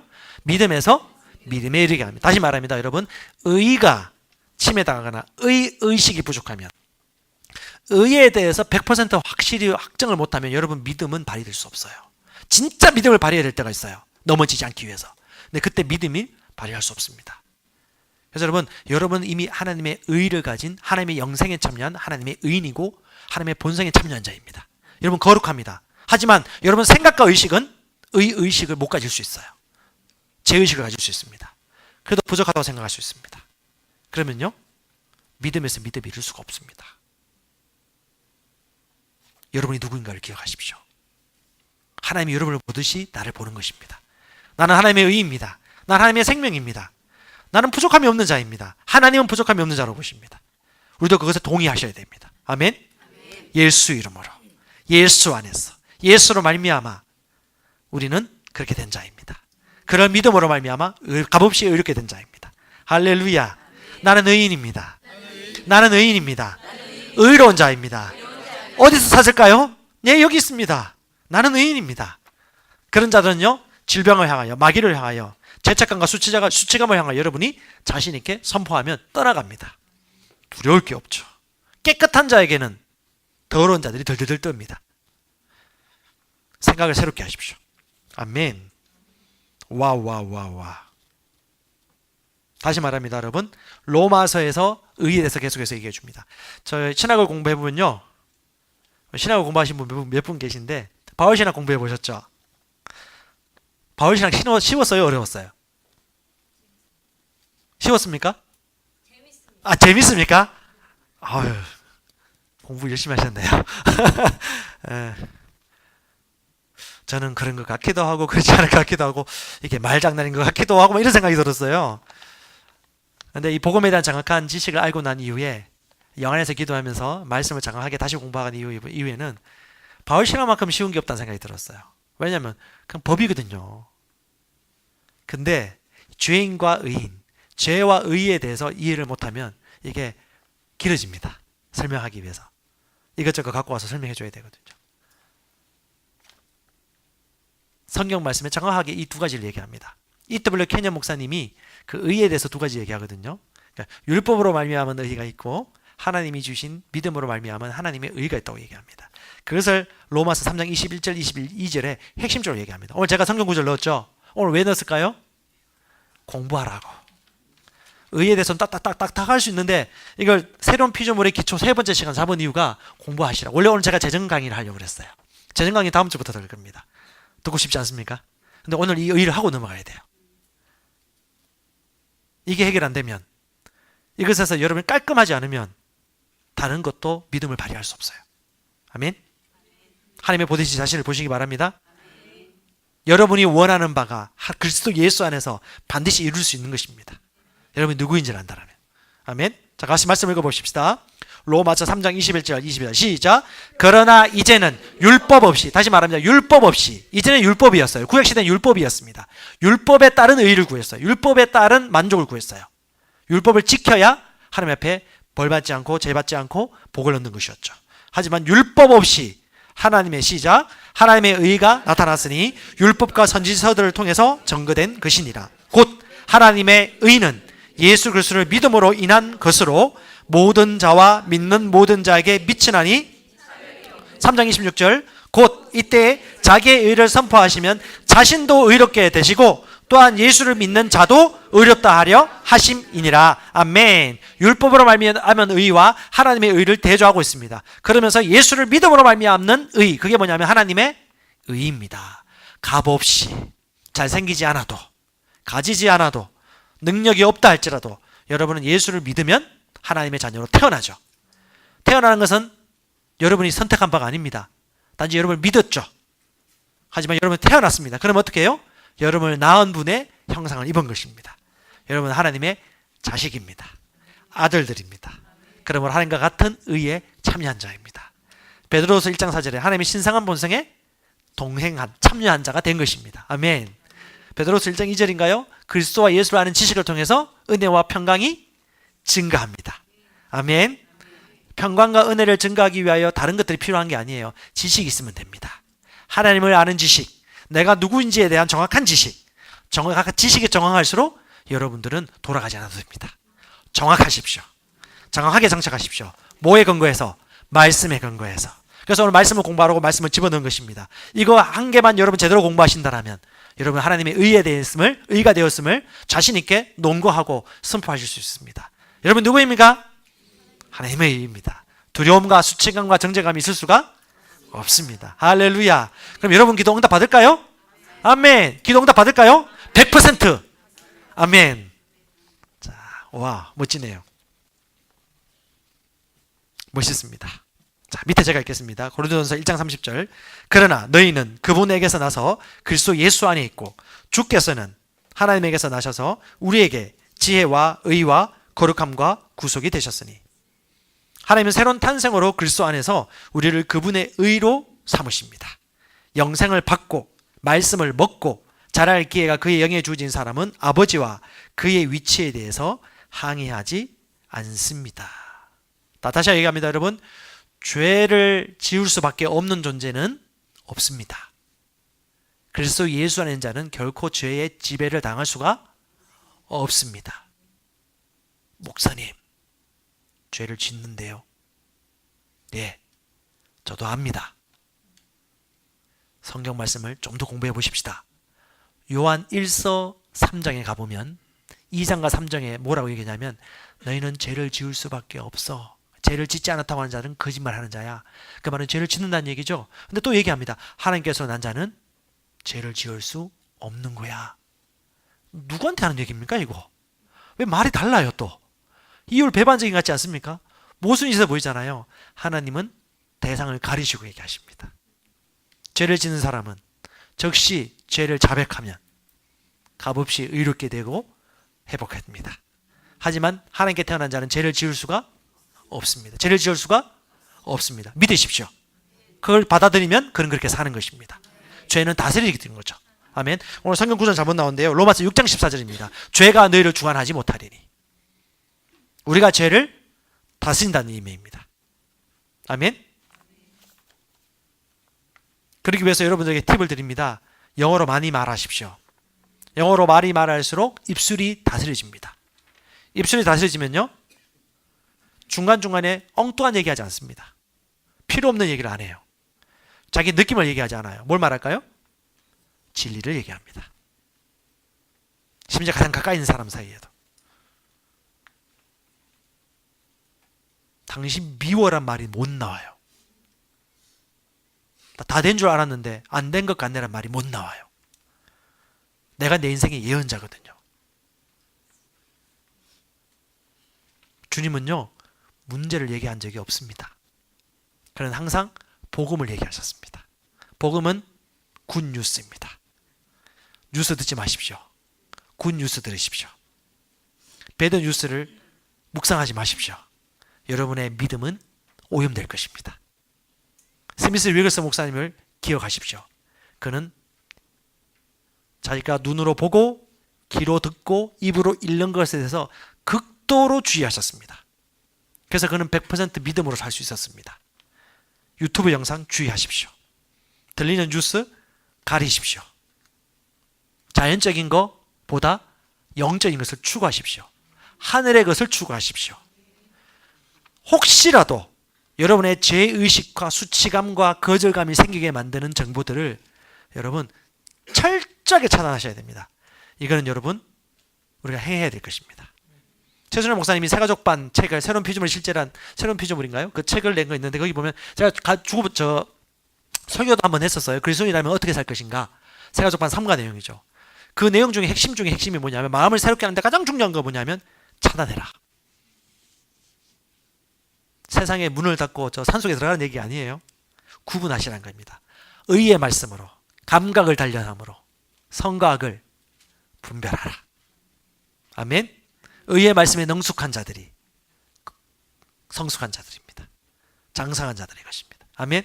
믿음에서 믿음에 이르게 합니다. 다시 말합니다. 여러분, 의가 침해당하거나 의식이 부족하면, 의에 대해서 100% 확실히 확정을 못하면 여러분 믿음은 발휘될 수 없어요. 진짜 믿음을 발휘해야 될 때가 있어요. 넘어지지 않기 위해서. 근데 그때 믿음이 발휘할 수 없습니다. 그래서 여러분 이미 하나님의 의를 가진, 하나님의 영생에 참여한 하나님의 의인이고 하나님의 본성에 참여한 자입니다. 여러분 거룩합니다. 하지만 여러분 생각과 의식은 의식을 못 가질 수 있어요. 제의식을 가질 수 있습니다. 그래도 부족하다고 생각할 수 있습니다. 그러면요 믿음에서 믿음을 이룰 수가 없습니다. 여러분이 누구인가를 기억하십시오. 하나님이 여러분을 보듯이 나를 보는 것입니다. 나는 하나님의 의입니다. 나는 하나님의 생명입니다. 나는 부족함이 없는 자입니다. 하나님은 부족함이 없는 자로 보십니다. 우리도 그것에 동의하셔야 됩니다. 아멘. 예수 이름으로, 예수 안에서, 예수로 말미암아 우리는 그렇게 된 자입니다. 그런 믿음으로 말미암아 값없이 의롭게 된 자입니다. 할렐루야. 나는 의인입니다. 나는 의인입니다. 의로운 자입니다. 어디서 찾을까요? 네, 여기 있습니다. 나는 의인입니다. 그런 자들은요 질병을 향하여, 마귀를 향하여, 죄책감과 수치감을 향하여 여러분이 자신 있게 선포하면 떠나갑니다. 두려울 게 없죠. 깨끗한 자에게는 더러운 자들이 덜덜덜 뜹니다. 생각을 새롭게 하십시오. 아멘. 와. 다시 말합니다, 여러분. 로마서에서 의에 대해서 계속해서 얘기해 줍니다. 저희 신학을 공부해 보면요, 신학을 공부하신 분 몇 분 계신데 바울 신학 공부해 보셨죠? 바울 신학 쉬웠어요, 어려웠어요? 쉬웠습니까? 아, 재밌습니까? 아유, 공부 열심히 하셨네요. 저는 그런 것 같기도 하고 그렇지 않을 것 같기도 하고 이게 말장난인 것 같기도 하고 이런 생각이 들었어요. 그런데 이 복음에 대한 정확한 지식을 알고 난 이후에 영안에서 기도하면서 말씀을 정확하게 다시 공부한 이후에는 바울 신학만큼 쉬운 게 없다는 생각이 들었어요. 왜냐하면 그냥 법이거든요. 근데 죄인과 의인, 죄와 의에 대해서 이해를 못하면 이게 길어집니다. 설명하기 위해서 이것저것 갖고 와서 설명해 줘야 되거든요. 성경 말씀에 정확하게 이 두 가지를 얘기합니다. E.W. 캐년 목사님이 그 의에 대해서 두 가지 얘기하거든요. 그러니까 율법으로 말미암은 의가 있고 하나님이 주신 믿음으로 말미암은 하나님의 의가 있다고 얘기합니다. 그것을 로마서 3장 21절 22절에 핵심적으로 얘기합니다. 오늘 제가 성경 구절 넣었죠? 오늘 왜 넣었을까요? 공부하라고. 의에 대해서는 딱딱딱딱 할 수 있는데 이걸 새로운 피조물의 기초 세 번째 시간 잡은 이유가 공부하시라고. 원래 오늘 제가 재정 강의를 하려고 그랬어요. 재정 강의 다음 주부터 들 겁니다. 듣고 싶지 않습니까? 근데 오늘 이 의를 하고 넘어가야 돼요. 이게 해결 안 되면, 이것에서 여러분이 깔끔하지 않으면 다른 것도 믿음을 발휘할 수 없어요. 아멘. 하나님의 보듯이 자신을 보시기 바랍니다. 여러분이 원하는 바가 그리스도 예수 안에서 반드시 이룰 수 있는 것입니다. 여러분이 누구인지를 안다라면. 아멘. 자, 같이 말씀 읽어보십시다. 로마서 3장 21절 22절 시작. 그러나 이제는 율법 없이, 다시 말합니다. 율법 없이. 이제는 율법이었어요. 구약시대는 율법이었습니다. 율법에 따른 의를 구했어요. 율법에 따른 만족을 구했어요. 율법을 지켜야 하나님 앞에 벌받지 않고 죄받지 않고 복을 얻는 것이었죠. 하지만 율법 없이 하나님의 시작, 하나님의 의가 나타났으니 율법과 선지서들을 통해서 증거된 것이니라. 곧 하나님의 의는 예수 그리스도를 믿음으로 인한 것으로 모든 자와 믿는 모든 자에게 미치나니 3장 26절 곧 이때 자기의 의를 선포하시면 자신도 의롭게 되시고 또한 예수를 믿는 자도 의롭다 하려 하심이니라. 아멘. 율법으로 말미암은 의와 하나님의 의를 대조하고 있습니다. 그러면서 예수를 믿음으로 말미암는 의, 그게 뭐냐면 하나님의 의입니다. 값없이, 잘생기지 않아도, 가지지 않아도, 능력이 없다 할지라도 여러분은 예수를 믿으면 하나님의 자녀로 태어나죠. 태어나는 것은 여러분이 선택한 바가 아닙니다. 단지 여러분을 믿었죠. 하지만 여러분은 태어났습니다. 그럼 어떻게 해요? 여러분을 낳은 분의 형상을 입은 것입니다. 여러분은 하나님의 자식입니다. 아들들입니다. 그러므로 하나님과 같은 의에 참여한 자입니다. 베드로후서 1장 4절에 하나님의 신성한 본성에 동행한, 참여한 자가 된 것입니다. 아멘. 베드로후서 1장 2절인가요? 그리스도와 예수를 아는 지식을 통해서 은혜와 평강이 증가합니다. 아멘. 평강과 은혜를 증가하기 위하여 다른 것들이 필요한 게 아니에요. 지식이 있으면 됩니다. 하나님을 아는 지식, 내가 누구인지에 대한 정확한 지식, 지식이 정확할수록 여러분들은 돌아가지 않아도 됩니다. 정확하십시오. 정확하게 정착하십시오. 뭐에 근거해서? 말씀에 근거해서. 그래서 오늘 말씀을 공부하라고 말씀을 집어넣은 것입니다. 이거 한 개만 여러분 제대로 공부하신다면 여러분 하나님의 의가 되었음을 자신 있게 논거하고 선포하실 수 있습니다. 여러분 누구입니까? 하나님의 의입니다. 두려움과 수치감과 정죄감이 있을 수가 없습니다. 할렐루야. 그럼 여러분 기도 응답 받을까요? 아멘. 기도 응답 받을까요? 100%. 아멘. 자, 와, 멋지네요. 멋있습니다. 자, 밑에 제가 읽겠습니다. 고린도전서 1장 30절. 그러나 너희는 그분에게서 나서 그리스도 예수 안에 있고 주께서는 하나님에게서 나셔서 우리에게 지혜와 의와 거룩함과 구속이 되셨으니 하나님은 새로운 탄생으로 그리스도 안에서 우리를 그분의 의로 삼으십니다. 영생을 받고 말씀을 먹고 자랄 기회가 그의 영에 주어진 사람은 아버지와 그의 위치에 대해서 항의하지 않습니다. 다시 얘기합니다. 여러분, 죄를 지을 수밖에 없는 존재는 없습니다. 그리스도 예수 안에 있는 자는 결코 죄의 지배를 당할 수가 없습니다. 목사님, 죄를 짓는데요. 예, 저도 압니다. 성경 말씀을 좀 더 공부해 보십시다. 요한 1서 3장에 가보면 2장과 3장에 뭐라고 얘기하냐면 너희는 죄를 지을 수밖에 없어. 죄를 짓지 않았다고 하는 자는 거짓말하는 자야. 그 말은 죄를 짓는다는 얘기죠. 근데 또 얘기합니다. 하나님께서 난 자는 죄를 지을 수 없는 거야. 누구한테 하는 얘기입니까 이거? 왜 말이 달라요 또? 이율 배반적인 것 같지 않습니까? 모순이 있어 보이잖아요. 하나님은 대상을 가리시고 얘기하십니다. 죄를 짓는 사람은 즉시 죄를 자백하면 값없이 의롭게 되고 회복합니다. 하지만 하나님께 태어난 자는 죄를 지을 수가 없습니다. 죄를 지을 수가 없습니다. 믿으십시오. 그걸 받아들이면 그는 그렇게 사는 것입니다. 죄는 다스리게 되는 거죠. 아멘. 오늘 성경 구절 잘못 나오는데요. 로마서 6장 14절입니다. 죄가 너희를 주관하지 못하리니. 우리가 죄를 다스린다는 의미입니다. 아멘. 그러기 위해서 여러분들에게 팁을 드립니다. 영어로 많이 말하십시오. 영어로 많이 말할수록 입술이 다스려집니다. 입술이 다스려지면요, 중간중간에 엉뚱한 얘기하지 않습니다. 필요 없는 얘기를 안 해요. 자기 느낌을 얘기하지 않아요. 뭘 말할까요? 진리를 얘기합니다. 심지어 가장 가까이 있는 사람 사이에도. 당신 미워란 말이 못 나와요. 다 된 줄 알았는데 안 된 것 같네란 말이 못 나와요. 내가 내 인생의 예언자거든요. 주님은요, 문제를 얘기한 적이 없습니다. 그는 항상 복음을 얘기하셨습니다. 복음은 굿뉴스입니다. 뉴스 듣지 마십시오. 굿뉴스 들으십시오. 배드 뉴스를 묵상하지 마십시오. 여러분의 믿음은 오염될 것입니다. 스미스 위글스 목사님을 기억하십시오. 그는 자기가 눈으로 보고 귀로 듣고 입으로 읽는 것에 대해서 극도로 주의하셨습니다. 그래서 그는 100% 믿음으로 살 수 있었습니다. 유튜브 영상 주의하십시오. 들리는 뉴스 가리십시오. 자연적인 것보다 영적인 것을 추구하십시오. 하늘의 것을 추구하십시오. 혹시라도 여러분의 죄의식과 수치감과 거절감이 생기게 만드는 정보들을 여러분 철저하게 차단하셔야 됩니다. 이거는 여러분 우리가 행해야 될 것입니다. 최순현 목사님이 새가족반 책을 새로운 피조물이 실제란 새로운 피조물인가요? 그 책을 낸 거 있는데 거기 보면 제가 설교도 한번 했었어요. 그리스도인이라면 어떻게 살 것인가? 새가족반 3가 내용이죠. 그 내용 중에 핵심 중에 핵심이 뭐냐면 마음을 새롭게 하는데 가장 중요한 거 뭐냐면 차단해라. 세상에 문을 닫고 저 산속에 들어가는 얘기 아니에요. 구분하시라는 겁니다. 의의 말씀으로 감각을 단련함으로 성과 악을 분별하라. 아멘. 의의 말씀에 능숙한 자들이 성숙한 자들입니다. 장성한 자들의 것입니다. 아멘.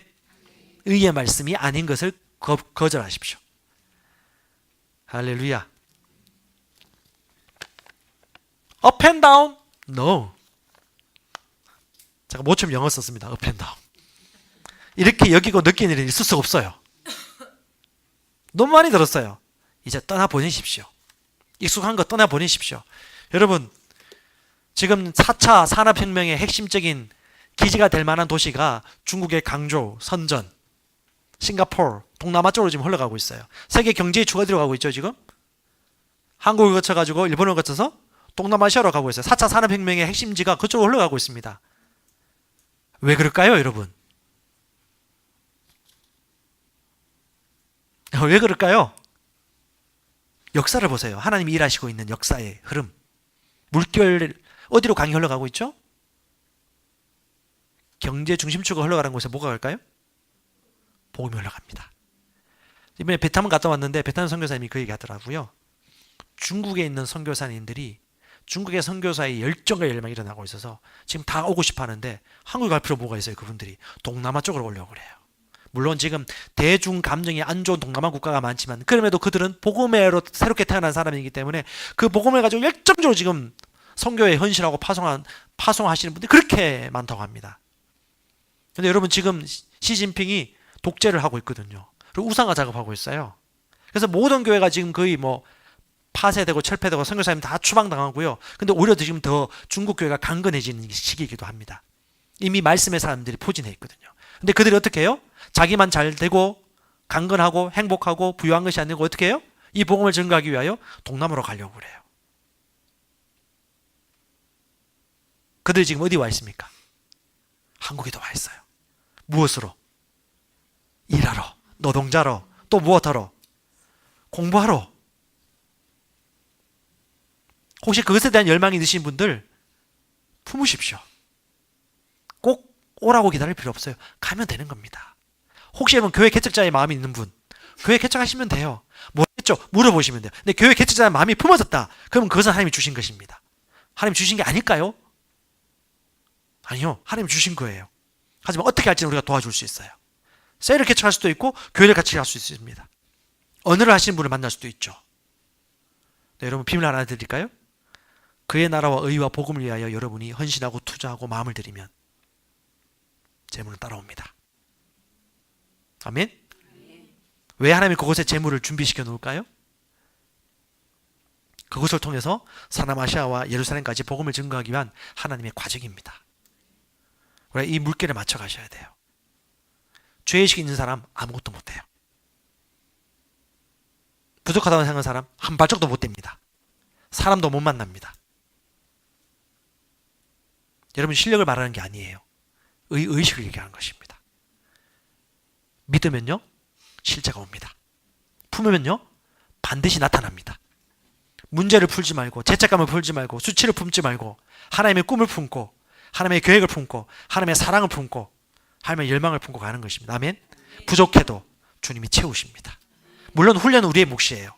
의의 말씀이 아닌 것을 거절하십시오. 할렐루야. Up and down? No. 제가 모처럼 영어 썼습니다. Up and down. 이렇게 여기고 느끼는 일이 있을 수 없어요. 너무 많이 들었어요. 이제 떠나보내십시오. 익숙한 거 떠나보내십시오. 여러분, 지금 4차 산업혁명의 핵심적인 기지가 될 만한 도시가 중국의 강조, 선전, 싱가포르, 동남아 쪽으로 지금 흘러가고 있어요. 세계 경제의 주가 들어가고 있죠, 지금? 한국을 거쳐가지고 일본을 거쳐서 동남아시아로 가고 있어요. 4차 산업혁명의 핵심지가 그쪽으로 흘러가고 있습니다. 왜 그럴까요, 여러분? 왜 그럴까요? 역사를 보세요. 하나님이 일하시고 있는 역사의 흐름. 물결 어디로 강이 흘러가고 있죠? 경제 중심축으로 흘러가는 곳에 뭐가 갈까요? 복음이 흘러갑니다. 이번에 베트남 갔다 왔는데 베트남 선교사님이 그 얘기 하더라고요. 중국에 있는 선교사님들이 중국의 선교사의 열정과 열망이 일어나고 있어서 지금 다 오고 싶어 하는데 한국 갈 필요 뭐가 있어요? 그분들이 동남아 쪽으로 오려고 그래요. 물론 지금 대중 감정이 안 좋은 동남아 국가가 많지만 그럼에도 그들은 복음회로 새롭게 태어난 사람이기 때문에 그 복음을 가지고 열정적으로 지금 선교에 헌신하고 파송하시는 분들이 그렇게 많다고 합니다. 근데 여러분 지금 시진핑이 독재를 하고 있거든요. 그리고 우상화 작업하고 있어요. 그래서 모든 교회가 지금 거의 뭐 파쇄되고 철폐되고 선교사님 다 추방당하고요. 근데 오히려 지금 더 중국 교회가 강건해지는 시기이기도 합니다. 이미 말씀의 사람들이 포진해 있거든요. 근데 그들이 어떻게 해요? 자기만 잘 되고 강건하고 행복하고 부유한 것이 아니고 어떻게 해요? 이 복음을 증거하기 위하여 동남아로 가려고 그래요. 그들이 지금 어디 와 있습니까? 한국에도 와 있어요. 무엇으로? 일하러, 노동자로, 또 무엇하러? 공부하러. 혹시 그것에 대한 열망이 있으신 분들 품으십시오. 꼭 오라고 기다릴 필요 없어요. 가면 되는 겁니다. 혹시 여러분 교회 개척자의 마음이 있는 분, 교회 개척하시면 돼요. 뭐겠죠? 물어보시면 돼요. 근데 교회 개척자의 마음이 품어졌다. 그러면 그것은 하나님이 주신 것입니다. 하나님 주신 게 아닐까요? 아니요. 하나님 주신 거예요. 하지만 어떻게 할지는 우리가 도와줄 수 있어요. 셀을 개척할 수도 있고 교회를 같이 할 수 있습니다. 언어를 하시는 분을 만날 수도 있죠. 네, 여러분 비밀 하나 드릴까요? 그의 나라와 의와 복음을 위하여 여러분이 헌신하고 투자하고 마음을 들이면 재물은 따라옵니다. 아멘? 왜 하나님이 그곳에 재물을 준비시켜 놓을까요? 그것을 통해서 사남아시아와 예루살렘까지 복음을 증거하기 위한 하나님의 과정입니다. 왜 이 물결에 맞춰 가셔야 돼요. 죄의식이 있는 사람 아무것도 못해요. 부족하다고 생각하는 사람 한 발짝도 못 댑니다. 사람도 못 만납니다. 여러분 실력을 말하는 게 아니에요. 의식을 얘기하는 것입니다. 믿으면요 실제가 옵니다. 품으면요 반드시 나타납니다. 문제를 풀지 말고 죄책감을 풀지 말고 수치를 품지 말고 하나님의 꿈을 품고 하나님의 계획을 품고 하나님의 사랑을 품고 하나님의 열망을 품고 가는 것입니다. 아멘. 부족해도 주님이 채우십니다. 물론 훈련은 우리의 몫이에요.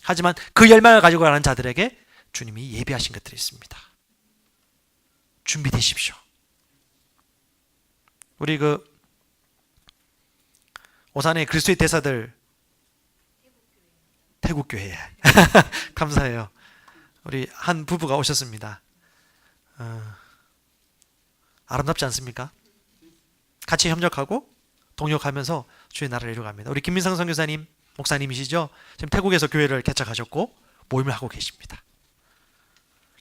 하지만 그 열망을 가지고 가는 자들에게 주님이 예비하신 것들이 있습니다. 준비되십시오. 우리 오산의 그리스도의 대사들 태국교회 감사해요. 우리 한 부부가 오셨습니다. 아름답지 않습니까? 같이 협력하고 동역하면서 주의 나라를 이루어갑니다. 우리 김민성 선교사님 목사님이시죠? 지금 태국에서 교회를 개척하셨고 모임을 하고 계십니다.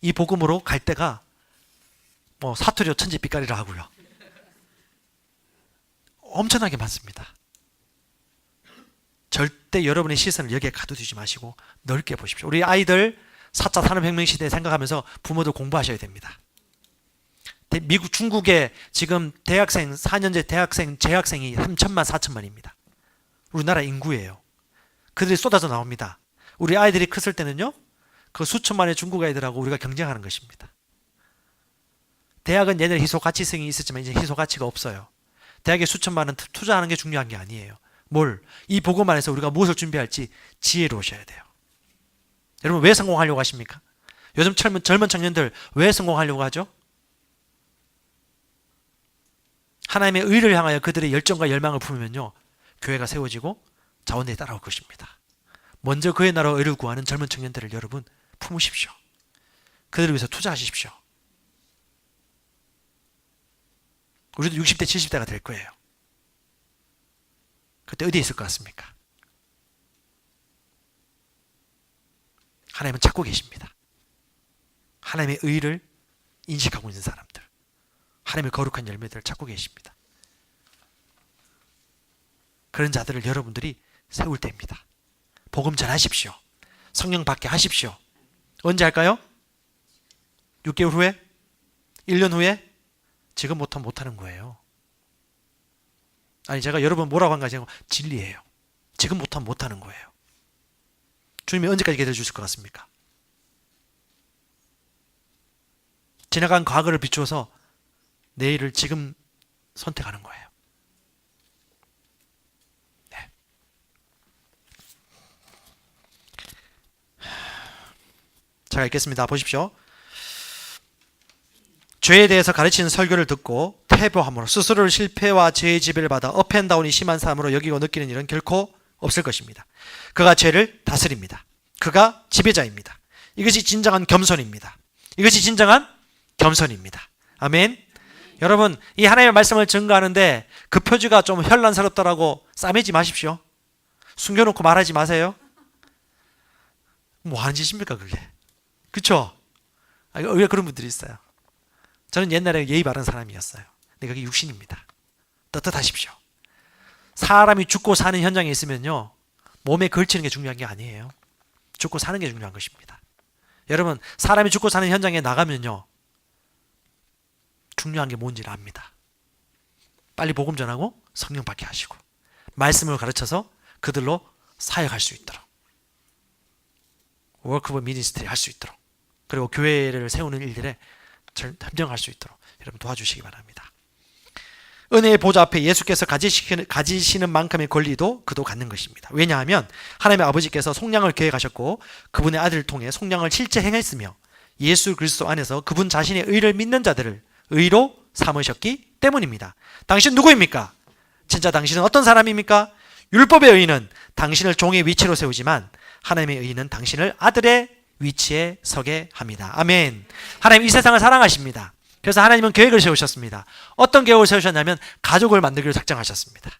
이 복음으로 갈 때가 뭐 사투리로 천지빛깔이라 하고요. 엄청나게 많습니다. 절대 여러분의 시선을 여기에 가둬두지 마시고 넓게 보십시오. 우리 아이들 4차 산업혁명 시대에 생각하면서 부모도 공부하셔야 됩니다. 미국, 중국에 지금 대학생, 4년제 대학생, 재학생이 3천만, 4천만입니다. 우리나라 인구예요. 그들이 쏟아져 나옵니다. 우리 아이들이 컸을 때는요, 그 수천만의 중국 아이들하고 우리가 경쟁하는 것입니다. 대학은 옛날에 희소 가치성이 있었지만 이제 희소 가치가 없어요. 대학에 수천만원 투자하는 게 중요한 게 아니에요. 이 보고만 해서 우리가 무엇을 준비할지 지혜로우셔야 돼요. 여러분 왜 성공하려고 하십니까? 요즘 젊은 청년들 왜 성공하려고 하죠? 하나님의 의를 향하여 그들의 열정과 열망을 품으면요, 교회가 세워지고 자원들이 따라올 것입니다. 먼저 그의 나라 의를 구하는 젊은 청년들을 여러분 품으십시오. 그들을 위해서 투자하십시오. 우리도 60대 70대가 될 거예요. 그때 어디에 있을 것 같습니까? 하나님은 찾고 계십니다. 하나님의 의를 인식하고 있는 사람들, 하나님의 거룩한 열매들을 찾고 계십니다. 그런 자들을 여러분들이 세울 때입니다. 복음 전하십시오. 성령 받게 하십시오. 언제 할까요? 6개월 후에? 1년 후에? 지금 못하면 못하는 거예요. 아니 제가 여러분 뭐라고 한 가지 진리예요. 지금 못하면 못하는 거예요. 주님이 언제까지 기다려 주실 것 같습니까? 지나간 과거를 비추어서 내일을 지금 선택하는 거예요. 네. 제가 읽겠습니다. 보십시오. 죄에 대해서 가르치는 설교를 듣고 퇴보함으로 스스로를 실패와 죄의 지배를 받아 업앤다운이 심한 사람으로 여기고 느끼는 일은 결코 없을 것입니다. 그가 죄를 다스립니다. 그가 지배자입니다. 이것이 진정한 겸손입니다. 이것이 진정한 겸손입니다. 아멘. 여러분 이 하나님의 말씀을 증거하는데 그 표지가 좀 현란스럽다라고 싸매지 마십시오. 숨겨놓고 말하지 마세요. 뭐 하는 짓입니까 그게? 그렇죠? 왜 그런 분들이 있어요? 저는 옛날에 예의 바른 사람이었어요. 근데 그게 육신입니다. 떳떳하십시오. 사람이 죽고 사는 현장에 있으면요, 몸에 걸치는 게 중요한 게 아니에요. 죽고 사는 게 중요한 것입니다. 여러분 사람이 죽고 사는 현장에 나가면요, 중요한 게 뭔지를 압니다. 빨리 복음 전하고 성령 받게 하시고 말씀을 가르쳐서 그들로 사역할 수 있도록, 워크 오브 미니스트리 할 수 있도록, 그리고 교회를 세우는 일들에 협력할 수 있도록 여러분 도와주시기 바랍니다. 은혜의 보좌 앞에 예수께서 가지시는 만큼의 권리도 그도 갖는 것입니다. 왜냐하면 하나님의 아버지께서 속량을 계획하셨고 그분의 아들을 통해 속량을 실제 행했으며 예수 그리스도 안에서 그분 자신의 의를 믿는 자들을 의로 삼으셨기 때문입니다. 당신 누구입니까? 진짜 당신은 어떤 사람입니까? 율법의 의는 당신을 종의 위치로 세우지만 하나님의 의는 당신을 아들의 위치에 서게 합니다. 아멘. 하나님 이 세상을 사랑하십니다. 그래서 하나님은 계획을 세우셨습니다. 어떤 계획을 세우셨냐면 가족을 만들기로 작정하셨습니다.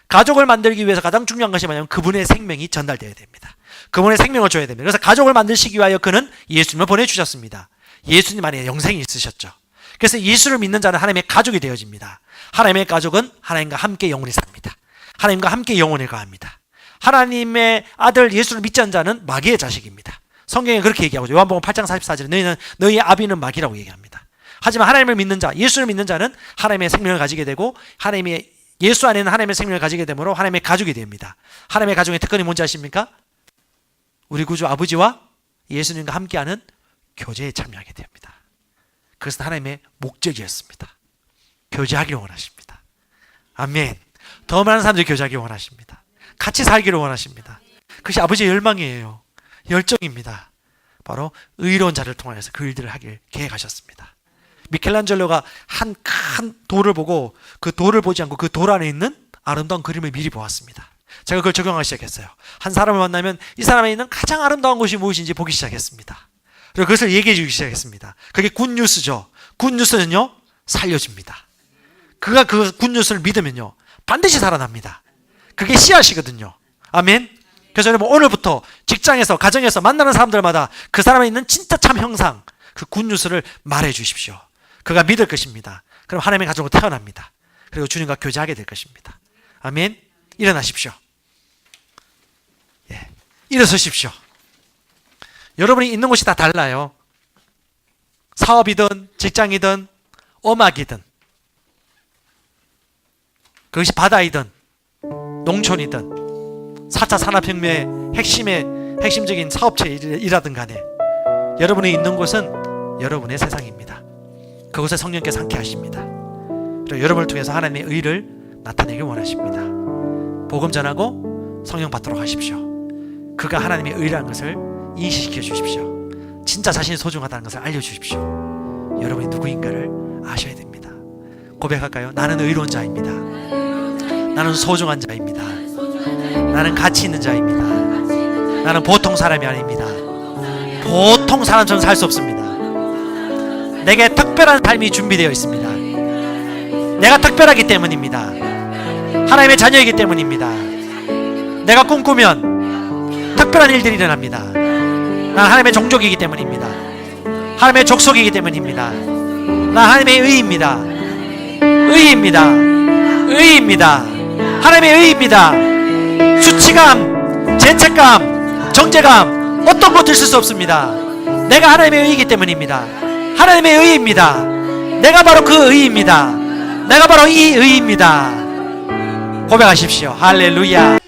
가족을 만들기 위해서 가장 중요한 것이 뭐냐면 그분의 생명이 전달되어야 됩니다. 그분의 생명을 줘야 됩니다. 그래서 가족을 만드시기 위하여 그는 예수님을 보내주셨습니다. 예수님 안에 영생이 있으셨죠. 그래서 예수를 믿는 자는 하나님의 가족이 되어집니다. 하나님의 가족은 하나님과 함께 영원히 삽니다. 하나님과 함께 영원히 거합니다. 하나님의 아들 예수를 믿지 않는 자는 마귀의 자식입니다. 성경에 그렇게 얘기하고 있죠. 요한복음 8장 44절에 너희의 아비는 마귀라고 얘기합니다. 하지만 하나님을 믿는 자, 예수를 믿는 자는 하나님의 생명을 가지게 되고 하나님의 예수 안에는 하나님의 생명을 가지게 되므로 하나님의 가족이 됩니다. 하나님의 가족의 특권이 뭔지 아십니까? 우리 구주 아버지와 예수님과 함께하는 교제에 참여하게 됩니다. 그것은 하나님의 목적이었습니다. 교제하기를 원하십니다. 아멘. 더 많은 사람들이 교제하기를 원하십니다. 같이 살기를 원하십니다. 그것이 아버지의 열망이에요. 열정입니다. 바로 의로운 자를 통하여서 그 일들을 하길 계획하셨습니다. 미켈란젤로가 한 큰 돌을 보고 그 돌을 보지 않고 그 돌 안에 있는 아름다운 그림을 미리 보았습니다. 제가 그걸 적용하기 시작했어요. 한 사람을 만나면 이 사람에 있는 가장 아름다운 것이 무엇인지 보기 시작했습니다. 그리고 그것을 얘기해 주기 시작했습니다. 그게 굿뉴스죠. 굿뉴스는요, 살려줍니다. 그가 그 굿뉴스를 믿으면요, 반드시 살아납니다. 그게 씨앗이거든요. 아멘. 그래서 여러분 오늘부터 직장에서 가정에서 만나는 사람들마다 그 사람에 있는 진짜 참 형상, 그 굿뉴스를 말해 주십시오. 그가 믿을 것입니다. 그럼 하나님의 가족으로 태어납니다. 그리고 주님과 교제하게 될 것입니다. 아멘. 일어나십시오. 일어서십시오. 여러분이 있는 곳이 다 달라요. 사업이든 직장이든 음악이든 그것이 바다이든 농촌이든 4차 산업혁명의 핵심적인 사업체에 일하든 간에 여러분이 있는 곳은 여러분의 세상입니다. 그곳에 성령께서 함께 하십니다. 그리고 여러분을 통해서 하나님의 의를 나타내길 원하십니다. 복음 전하고 성령 받도록 하십시오. 그가 하나님의 의라는 것을 인식시켜 주십시오. 진짜 자신이 소중하다는 것을 알려주십시오. 여러분이 누구인가를 아셔야 됩니다. 고백할까요? 나는 의로운 자입니다. 나는 소중한 자입니다. 나는 가치 있는 자입니다. 나는 보통 사람이 아닙니다. 보통 사람처럼 살 수 없습니다. 내게 특별한 삶이 준비되어 있습니다. 내가 특별하기 때문입니다. 하나님의 자녀이기 때문입니다. 내가 꿈꾸면 특별한 일들이 일어납니다. 난 하나님의 종족이기 때문입니다. 하나님의 족속이기 때문입니다. 난 하나님의 의입니다. 의입니다. 의입니다. 하나님의 의입니다. 수치감, 죄책감, 정죄감 어떤 것도 있을 수 없습니다. 내가 하나님의 의이기 때문입니다. 하나님의 의입니다. 내가 바로 그 의입니다. 내가 바로 이 의입니다. 고백하십시오. 할렐루야.